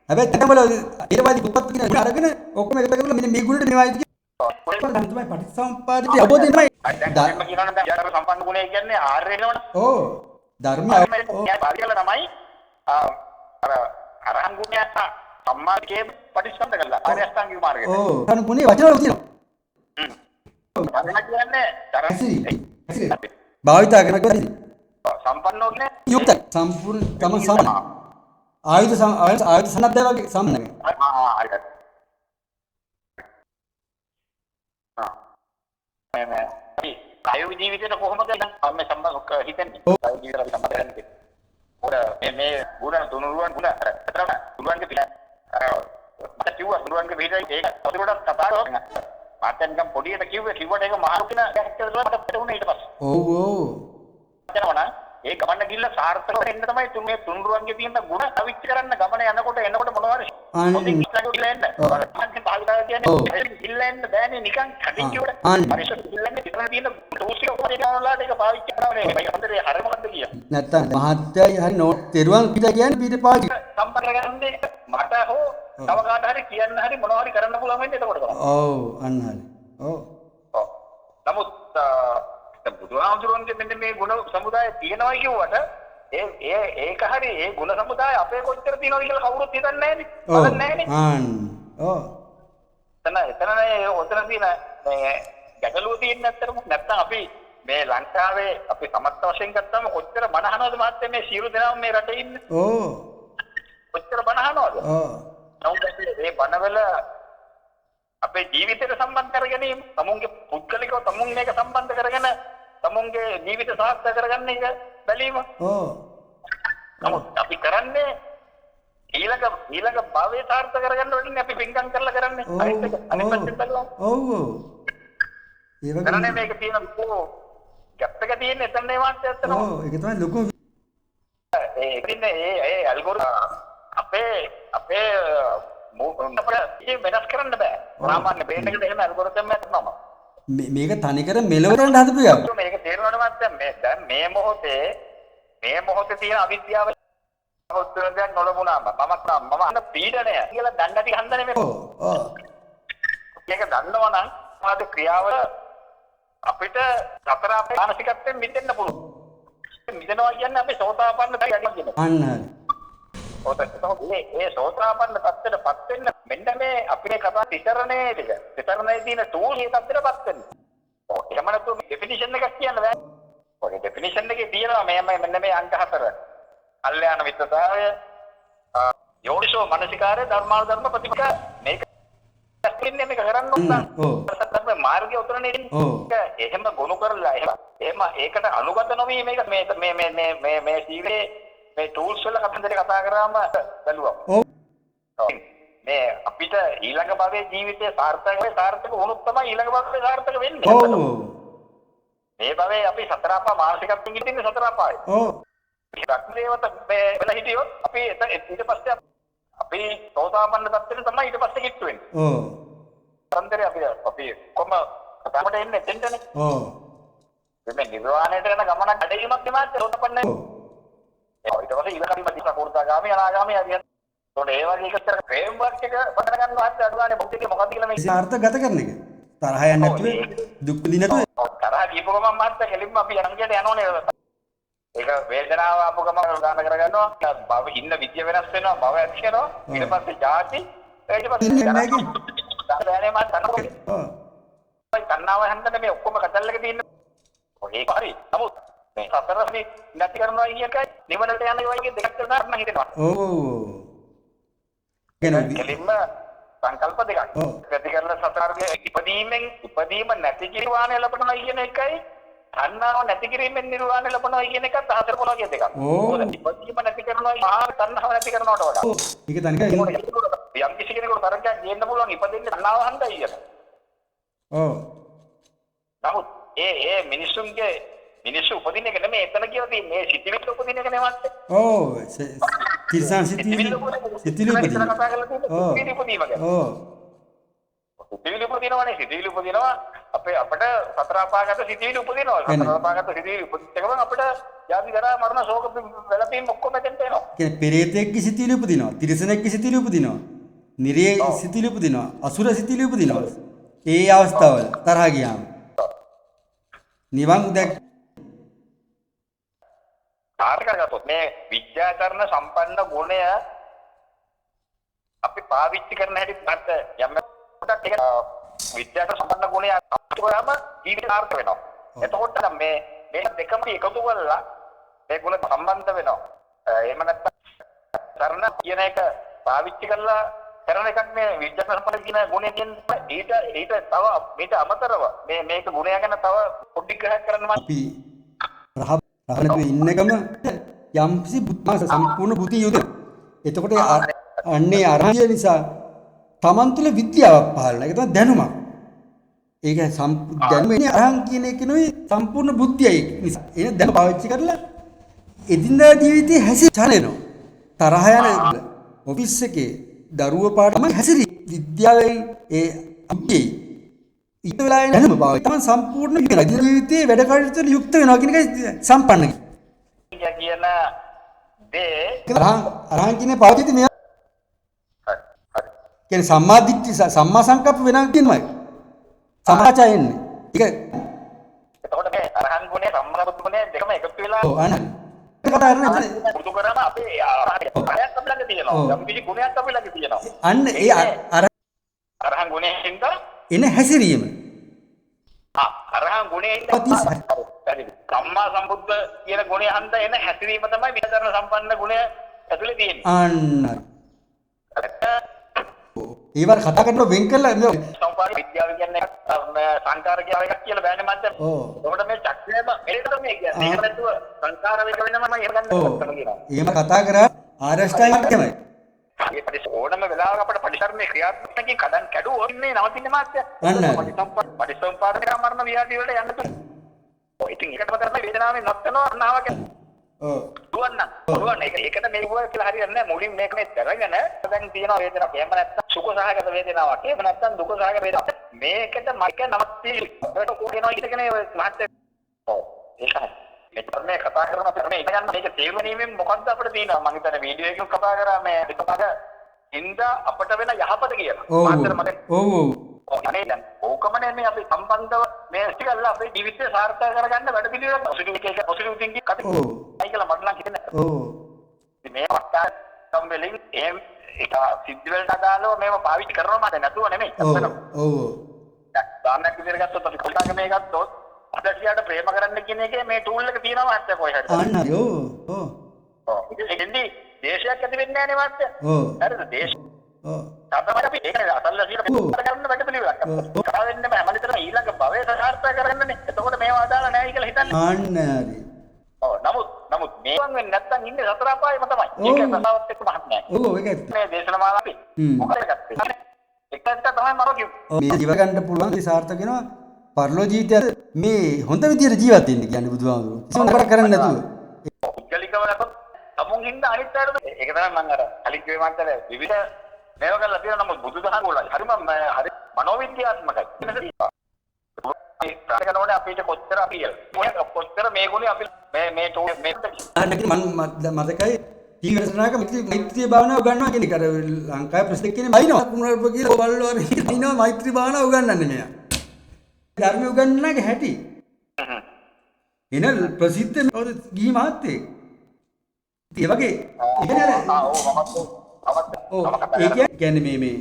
හැබැයි තකමල ඊටවාදී දුප්පත් කියන අරගෙන ඔක්කොම එකට කරලා මෙන්න මේ ගුණට මේවා ඉති කියනවා තමයි පටිච්චසමුප්පාදිතය අවබෝධය තමයි ධර්ම කියනවනම් දැන් යාර සම්පන්න ගුණය කියන්නේ ආර්ය වෙනවනේ ඔව් ධර්මය පාරිකල තමයි අර අරහන් ගුණය සම්මාර්ගයේ පටිච්චසමුප්පාද කරලා ආර්ය අෂ්ටාංගික මාර්ගයට ඔව් අරහන් ගුණේ වචන වල තියෙනවා ධර්ම කියන්නේ ධර්ම භාවිතා කරන සම්පන්නෝ කියන්නේ යුක්ත සම්පූර්ණ තම සම ආයුධ සන්නද්ධය වගේ සම්මත හරියට මේ කාය ජීවිතේට කොහොමද මේ සම්බන්ධ හිතන්නේ කාය ජීවිතයට සම්බන්ධ කරන්නේ ඔර මේ ගුණ තුනුරුවන් ගුණ තුනුරුවන්ගේ පිළ මට කිව්වා තුනුරුවන්ගේ පිළයි ඒක අතුරට කතා කරනවා මාතෙන්ගම් පොඩියට කිව්වට ඒක මහලු කෙනා කැරක්ටර් වලට අපිට උනේ ඊට පස්සේ ඔව් ඔව් එතනවනම් ඒ ගමන ගිහිල්ලා සාර්ථක වෙන්න තමයි මේ තුනුරුවන්ගේ තියෙන ගුණ අවිච්ච කරන්න ගමන යනකොට එනකොට මොනවා හරි මොකද ඉස්සරහට ගිහිල්ලා එන්න අන්තිම භාවිතාව කියන්නේ ගිහිල්ලා එන්න බෑනේ නිකන් කටින් කිව්වට පරිසර ගිහිල්ලා එන්න ඉතන තියෙන දෝෂික උපරිණාමවලට ඒක පාවිච්චි කරනවා නේ මම හන්දේ හරිය මොකද්ද කියන්නේ නැත්තම් මහත්යයි හරි නෝ තෙරුවන් පිට කියන්නේ පිට පාවිච්චි සම්පර්ක කරන්නේ මට හෝ තව කාට හරි කියන්න හරි මොනවා හරි කරන්න පුළුවන් වෙන්නේ එතකොට තමයි ඔව් අන්න හරි ඔව් නමුත් බුදුහාමුදුරන්ගේ මෙන්න මේ ගුණ සමුදාය තියෙනවා කිව්වට ඒක හරි ඒ ගුණ සමුදාය අපේ කොච්චර තියෙනවද කියලා කවුරුත් හිතන්නේ නැහැනේ. බලන්නේ නැහැනේ. ඔව්. එතනනේ ඔතන තියෙන මේ ගැටලුව තියෙන්නේ නැත්තරම නැත්තම් අපි මේ ලංකාවේ අපි සමස්ත වශයෙන් ගත්තාම කොච්චර බනහනවද මහත්තයා මේ සියලු දෙනාම මේ රටේ ඉන්නේ. ඔව්. කොච්චර බනහනවද? ඔව්. නමුත් මේ බනවල අපේ ජීවිතයට සම්බන්ධ කරගැනීම, තමුන්ගේ පුද්ගලිකව තමුන් මේක සම්බන්ධ කරගෙන තමුන්ගේ ජීවිත සාර්ථක කරගන්න එක බැලීම. ඔව්. නමුත් අපි කරන්නේ ඊළඟ භවයේ සාර්ථක කරගන්න වෙන්නේ අපි පින්කම් කරලා කරන්නේ. අනිත් පැත්තෙන් බලලා. ඔව්. ඒ වගේ කරන්නේ මේක තියෙන ගැප් එක තියෙන්නේ එතන නේ වාස්තය ඇත්තටම. ඔව් ඒක තමයි ලොකු ඒ ඇල්ගොරිතම් අපේ වෙනස් කරන්න බෑ. සාමාන්‍ය බ්‍රේන් එකට එහෙම ඇල්ගොරිතම් එකක් නම. මේක තනිකර මෙලව කරන්න හදපු එකක්. මේක තේරුණාට මත්තම් දැන් මේ මොහොතේ තියෙන අවිද්‍යාව හොත්තුන දැන් නොලබුණාම මම අන්න පීඩනය කියලා දණ්ඩ ටික හන්දනේ මේ. ඔව්. මේක දන්නවා නම් ආද ක්‍රියාවල අපිට සතර අපේ මානසිකත්වයෙන් මිදෙන්න පුළුවන්. මිදෙනවා කියන්නේ අපි සෝතාපන්න තත්ත්වයට කියනවා. අන්න හරි. ඒ සෝතාපන්න තත්ත්වයටපත් වෙන්න මෙන්න මේ අපේ කතා තිතරණේ ටික. තිතරණේ තියෙන ටූල් මේ තත්ත්වයටපත් වෙන්න. ඔය එහෙම නැතු ඩෙෆිනිෂන් එකක් කියන්න බෑ. ඔය ඩෙෆිනිෂන් එකේ තියෙනවා මෙන්න මේ අංක 4. කල්යාණ මිත්‍රතාවය, යෝනිසෝ මනසිකාරය, ධර්මානුධර්ම ප්‍රතිපද මේක ඉන්නේ මේක කරන්න ඕන. ඔව්. සත්‍ය මාර්ගය උතරනේ ඉන්නේ. එහෙම ගොනු කරලා එහෙම ඒකට අනුගත නොවි මේක මේ සීලේ මේ ටූල්ස් වල කතා කරාම බැලුවා. ඔව්. මේ අපිට ඊළඟ භවයේ ජීවිතය සාර්ථක වුණොත් තමයි ඊළඟ භවයේ සාර්ථක වෙන්නේ. ඔව්. මේ භවයේ අපි සතර අපා මානසිකත්වයෙන් ඉන්නේ සතර අපායේ. ඔව්. රක්මේවත වෙලා හිටියොත් අපි ඊට පස්සේ අපි සෝතාපන්න තත්ත්වෙට තමයි ඊට පස්සේ කිට්ටු වෙන්නේ. ඔව්. සම්දරේ අපි කොහොම කතාවට එන්නේ එතෙන්ටනේ. ඔව්. මේ නිර්වාණයට යන ගමන කඩේීමක් තමයි සෝතාපන්න. ඊට පස්සේ ඊළඟ ප්‍රතිපදාගාමී අනාගාමී ආදියත්. ඒතකොට ඒ වගේ එකතර ෆ්‍රේම්වර්ක් එක පටන් ගන්නවා හත් අඩුවානේ බුද්ධික මොකක්ද කියලා මේ සාර්ථක ගත කරන එක. තරහ යන්නේ නැතුව දුක් විඳින්න නැතුව. තරහ දීපු ගමන් මාත් කෙලින්ම අපි යනගියට යනෝනේ. ඒක වේදනාව ආපු ගමන් උදාන කරගන්නවා. භව ඉන්න විද්‍ය වෙනස් වෙනවා. භව ඇති වෙනවා. ඊට පස්සේ ಜಾති ඊට පස්සේ දැනේ මාත් තනකො. ඔව්. කන්නාව හන්දනේ මේ ඔක්කොම කතල්ලක තියෙන. ඒක හරි. නමුත් මේ සතරස්නේ නැති කරනවා කියකයි නිවනට යන වගේ දෙකක් කරනවා හිතෙනවා. ඔව්. කෙලින්ම සංකල්ප දෙකක්. ප්‍රති කරන සතරගේ ඉපදීම නැති කිරීම ලැබෙනවා කියන එකයි තණ්හාව නැති කිරීමෙන් නිර්වාණය ලැබෙනවා කියන එකත් හතර පොළොවේ දෙකක්. මොකද ඉපදීම නැති කරනවා මහා තණ්හාව නැති කරනවට වඩා. ඔව්. ඒක තනිකර යම් කිසි කෙනෙකුට තරකයක් ගේන්න පුළුවන් ඉපදෙන්නේ තණ්හාව හන්දයි කියන. ඔව්. නමුත් මිනිස්සු උපදින එක නෙමෙයි එතන කියලා තියෙන්නේ මේ සිතිවිල්ල උපදින එක නෙමෙයි. ඔව්. තිරසන් සිතිවිල්ල උපදින. ඔව්. සිතිවිල්ල උපදිනවනේ සිතිවිල්ල උපදිනවා අපිට සතර අපාගත සිතිවිලි උපදිනවා. සතර අපාගත සිතිවිලි උපදිච්ච ගමන් අපිට ජාති ජරා මරණ ශෝක වැළපීම් ඔක්කොම එතෙන්ට එනවා. කියන්නේ පෙරේතෙක්ගේ සිතිවිලි උපදිනවා, තිරිසනෙක්ගේ සිතිවිලි උපදිනවා, නිරේ සිතිවිලි උපදිනවා, අසුර සිතිවිලි උපදිනවා. ඒ අවස්ථාවල තරහ ගියාම නිවන් දැක් ආර්කගතොත් මේ විද්‍යාකරණ සම්පන්න ගුණය අපි පාවිච්චි කරන හැටි මත යම් කොටක් එක විද්‍යාකරණ සම්පන්න ගුණය අතුරම ජීවිත සාර්ථක වෙනවා. එතකොට මේ දෙකම එකතු කරලා මේ ගුණ සම්බන්ධ වෙනවා. එහෙම නැත්නම් කරන කියන එක පාවිච්චි කරලා කරන එකක් මේ විද්‍යාකරණ සම්පන්න කියන ගුණය කියන්නේ ඊට තව මේක අමතරව මේක ගුණය ගැන තව පොඩි ග්‍රහයක් කරන්න මම අපි රහණතු ඉන්නකම යම්කිසි සම්පූර්ණ බුද්ධිය යොදන. එතකොට අන්නේ අරහය නිසා තමන් තුළ විද්‍යාවක් පහළ වෙනවා. ඒක තමයි දැනුමක්. ඒක දැනුම එන්නේ අරහන් කියන එක නෙවෙයි සම්පූර්ණ බුද්ධියයි නිසා. එන දැනුම පාවිච්චි කරලා එදිනදා ජීවිතේ හැසිරෙනවා. තරහ යන ඔෆිස් එකේ දරුවෝ පාඩම හැසිරි විද්‍යාවෙන් ඒ අපි ඊට වෙලාවෙ දැනුම පාවිච්චි තමන් සම්පූර්ණ ජීවිතේ වැඩ කටයුතු වල යුක්ත වෙනවා කියන එක සම්පන්න කියන දේ අරහන් කියන්නේ පාවිච්චි මේ කියන්නේ සම්මා දිට්ඨි සම්මා සංකප්ප වෙනවා කියනවායි. සමාචය එන්නේ. ඒක එතකොට මේ අරහන් ගුණය සම්මා බුද්ධ ගුණය දෙකම එකතු වෙලා ඔව් අනේ. ඒක කතා කරන්නේ පුරුදු කරාම අපේ ආරහණයක් අපි ළඟ තියෙනවා. යම් කිසි ගුණයක් අපි ළඟ තියෙනවා. අන්න ඒ අරහන් ගුණයෙන් එන හැසිරීම. අරහන් ගුණයෙන් සම්මා සම්බුද්ධ කියන ගුණය හන්ද එන හැසිරීම තමයි විද්‍යාකරණ සම්පන්න ගුණය ඇතුලේ තියෙන්නේ. අන්න ඒවට කතා කරනකොට වෙන් කරලා මේ සම්පාද විද්‍යාව කියන්නේ සංකාර කියලා එකක් කියලා බෑනේ මන්ද. ඒකට මේ චක්‍රයම මෙලෙට මේ කියන්නේ. ඒක නැතුව සංකාර වේග වෙනම එහෙම ගන්න කියනවා. එහෙම කතා කරා ආරෂ්ඨායික තමයි. ඒ පරිසෝණම වෙලාවක අපිට පරිසරමේ ක්‍රියාත්මකකින් කඩන් කැඩුවොත් ඉන්නේ නවතින්නේ මාත්‍ය. පරිසම්පාදක මරණ විහාරය වලට යන්න පුළුවන්. ඔය ඉතින් ඒකට තමයි වේදනාවෙන් නැත්තනවා අන්නාවක්. දුවන්න ඒකට මේ වුණා කියලා හරියන්නේ නැහැ. මුලින් මේක මේ දරගෙන දැන් තියෙන වේදනාවක්. එහෙම නැත්නම් සුඛ සහගත වේදනාවක්. එහෙම නැත්නම් දුක සහගත වේදනාවක්. මේකට මයික නවත්ති ඔබට කොහෙනවා ඉතකනේ මහත්තයා. ඔව් ඒකයි. මේ කතා කරන අපිට මේ ඉගෙන ගන්න මේක තේරුම් ගැනීමෙන් මොකක්ද අපිට තියෙනවා. මම හිතන්නේ වීඩියෝ එකකින් කතා කරා මේ විතපද හින්දා අපිට වෙන යහපත කියලා. මාතර මගේ ඔව් අනේ දැන් ඕකමනේ මේ අපි සම්බන්ධව මේ ඉතිකල්ලා අපේ ජීවිතය සාර්ථක කරගන්න වැඩ පිළිවෙල පොසිටිව් තින්කින් කතා ඒකලා මට නම් හිතෙන්නේ. ඔව් මේ වස්තා සම්බෙලින් ඒක සිද්ධ වෙලට අදාළව මේව පාවිච්චි කරනවා මට නැතුව නෙමෙයි. ඔව් දාන්නක් විදිහට ගත්තොත් අපි කොල්ලාගේ මේ ගත්තොත් අදසියට ප්‍රේම කරන්න කියන එකේ මේ ටූල් එක තියෙනවා මහත්තයා කොහේ හරි. අන්න ඔව් ඉතින් දේශයක් ඇති වෙන්නේ නැහැ නේ මහත්තයා. හරිද දේශ තමයි අපි ඒක අසල්ලාසියට කරන්න වැඩ පිළිවෙලක්. කරා වෙන්නේ නැහැ. මම හිතනවා ඊළඟ භවයේ සාර්ථක කරගන්නනේ. එතකොට මේවා අදාළ නැහැ කියලා හිතන්නේ. අන්න හරි. ඔව් නමුත් මේවන් වෙන්නේ නැත්තම් ඉන්නේ සතර අපායෙම තමයි. ඒක ප්‍රසාවත් එක්ක මහත් නැහැ. ඔව් ඒක මේ දේශනමාලා අපි මොකද ගත්තේ. එකට තමයි මම කිව්වේ. මේ ජීව ගන්න පුළුවන් ඒ සාර්ථක වෙනවා. පරලෝ ජීවිතය මේ හොඳ විදියට ජීවත් වෙන්න කියන්නේ බුදුහාමුදුරුවෝ. කිසිම නරක කරන්නේ නැතුව. පුද්ගලිකව නැත්නම් සමුන් හින්දා අනිත් අයට ඒක තමයි මම අර කලින් කිව්වේ මාතර විවිධ මේව කරලා තියෙනවා. නමුත් බුදුදහම වල හරිම හරි මනෝවිද්‍යාත්මකයි. මේ ප්‍රාණකනෝනේ අපිට කොච්චර අපියල් කොච්චර මේ ගුණේ අපි මේ මම මතකයි ඊවරසනාක මෛත්‍රී භාවනාව උගන්වනවා කියන එක. අර ලංකාවේ ප්‍රශ්න කියන්නේ බයිනවා. කුණරප කියලා ඔබල්ලෝ වර ඉන්නවා මෛත්‍රී භාවනාව උගන්වන්නේ මෙයා. ධර්ම උගන්වන්නගේ හැටි. එන ප්‍රසිද්ධ ගිහි මහත්තයෙක්. ඒ වගේ ඒ කියන්නේ මේ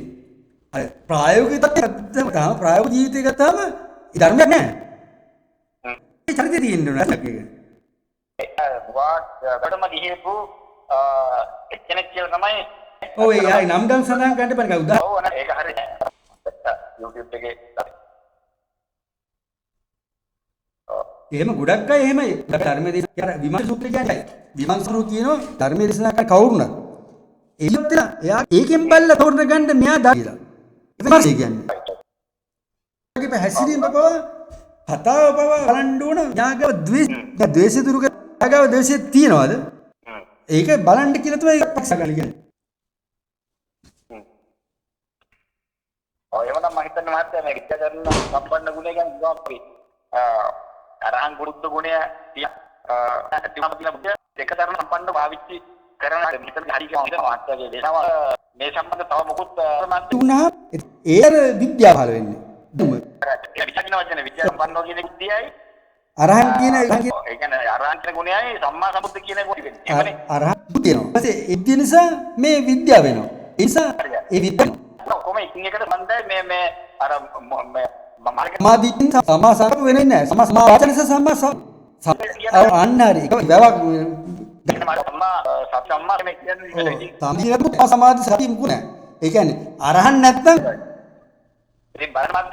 අර ප්‍රායෝගික ප්‍රායෝගික ජීවිතය ගත්තාම ධර්මයක් නැහැ. ඒ චරිතය තියෙන්න ඕන ඒක. වඩම ගිහිපු එක්කෙනෙක් කියලා තමයි. ඔව් ඒ ආයි නම් ගම් සඳහන් ගන්න බෑ නේද? ඔව් ඒක හරි. YouTube එකේ එහෙම ගොඩක් අය එහෙමයි ධර්මයේ දේශනා විමර්ශන සූත්‍රය කියන්නේ විමර්ශනෝ කියනවා ධර්මයේ දේශනා කරන කවුරුණත් ඒත් එයා ඒකෙන් බල්ල තෝරන ගන්න මෙයා දා කියලා විමර්ශනය කියන්නේ ඒකේ පැහැසිරීම බව කතාව බව බලන්න ඕන ඥාගව ද්වේෂය දුරු කර ඥාගව ද්වේෂය තියනවාද ඒක බලන්න කියලා තමයි පක්ෂගල කියන්නේ. ඔය එවනම් මම හිතන්නේ මහත්තයා මේ විද්‍යාචරණ සම්පන්න ගුණය ගැන අපි අරහං ගුරුත්ව ගුණය දෙක තරම් සම්පන්න භාවිච්චි කරන මෙතන හරි කියන මාත්‍යාගේ දේශාව මේ සම්බන්ධ තව මොකුත් තුනා ඒ විද්‍යාව පහළ වෙන්නේ. විද්‍යාව වචනේ විද්‍යාව සම්පන්නෝ කියන විද්‍යාවයි අරහං කියන ඒ කියන්නේ අරහං කියන ගුණයයි සම්මා සම්බුද්ධ කියන ගුණය වෙන්නේ. අරහං තියෙනවා. ඊට පස්සේ ඒ නිසා මේ විද්‍යාව වෙනවා. ඒ නිසා ඒ විද්‍යාව කොහොම එකින් එකට සම්බන්ධයි මේ අර මාදින් සමාසාර වෙන්නේ නැහැ. සමා වචනස සම්මා අන්න හරි. ඒක වැවක් සම්මා මේ කියන්නේ සමාධි සති මුකුත් නැහැ. ඒ කියන්නේ අරහන් නැත්තම් ඉතින් බලන්න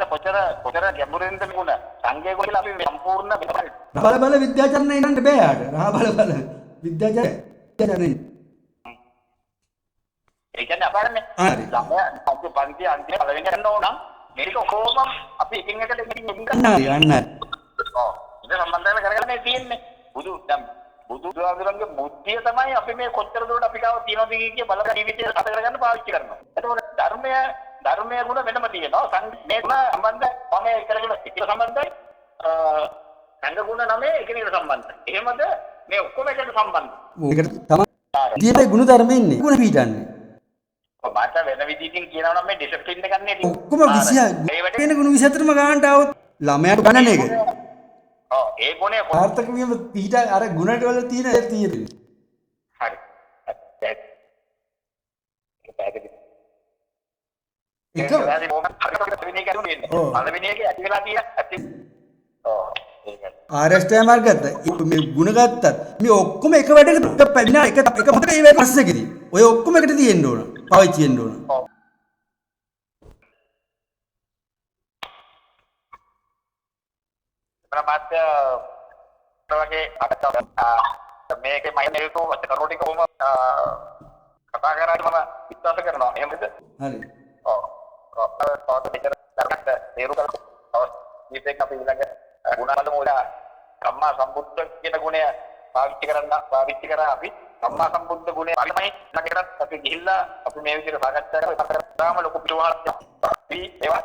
කොතර ගැඹුරින්ද මුණ සංගේ කියලා අපි සම්පූර්ණ බල විද්‍යාචරණ ඉන්නන්න බෑ යාට. රහ බල විද්‍යාචරණ ඒ කියන්නේ අපරන්නේ ළමයා අන්තිම පන්ති අන්තිම පළවෙනි යන්න ඕන මේක කොහොම අපි එකින් එකට යන්න ඔව් ඉතින් සම්බන්ධව කරගන්න තියෙන්නේ බුදුහාමුදුරන්ගේ බුද්ධිය තමයි අපි මේ කොච්චර දුරට අපි කාව තියනවද කිය බල ජීවිතය සාර්ථක කරගන්න පාවිච්චි කරනවා. ඒකෝට ධර්මයේ ගුණ වෙනම තියෙනවා. මේ ගුණ සම්බන්ධ මම කරගෙන එක සම්බන්ධයි සංඝ ගුණ නමේ එකිනෙකට සම්බන්ධයි. එහෙමද මේ ඔක්කොම එකට සම්බන්ධයි. ඒකට තමයි දීපේ ගුණ ධර්මයේ ඉන්නේ. ගුණ පිටන්නේ. මාත වෙන විදිහකින් කියනවා නම් මේ ඩිසිප්ලින් එක ගන්න ඉතින් ඔක්කොම 20 වෙන ගුණ 24ම ගන්නට આવොත් ළමයාට ගණන එක. ඔව් ඒ ගුණේ සාර්ථක වීම පිට අර ගුණට වල තියෙන හරි. ඒක පළවෙනි එකේ ඇති වෙලා තියෙන ඇති ආරෂ්ඨය මාර්ගයත් මේ ගුණ ගත්තත් මේ ඔක්කොම එක වැඩකට පැමිණ එක මොකද මේ පස්සේකදී ඔය ඔක්කොම එකට තියෙන්න ඕන පාවිච්චි වෙන්න ඕන. මාත්‍ය වගේ මේකේ මම මේක වස්තු කරුණු කොහොම කතා කරාද මම විශ්වාස කරනවා එහෙමද හරි ඔව් මෙතන කරකට තේරු කරලා මේක අපි ඊළඟ ගුණවල මූල සම්මා සම්බුද්ධ කියන ගුණය පාවිච්චි කරා අපි සම්මා සම්බුද්ධ ගුණය තමයි ළඟට අපි ගිහිල්ලා අපි මේ විදිහට සාකච්ඡා කරලා ලොකු පිටුවහලක් අපි ඒවා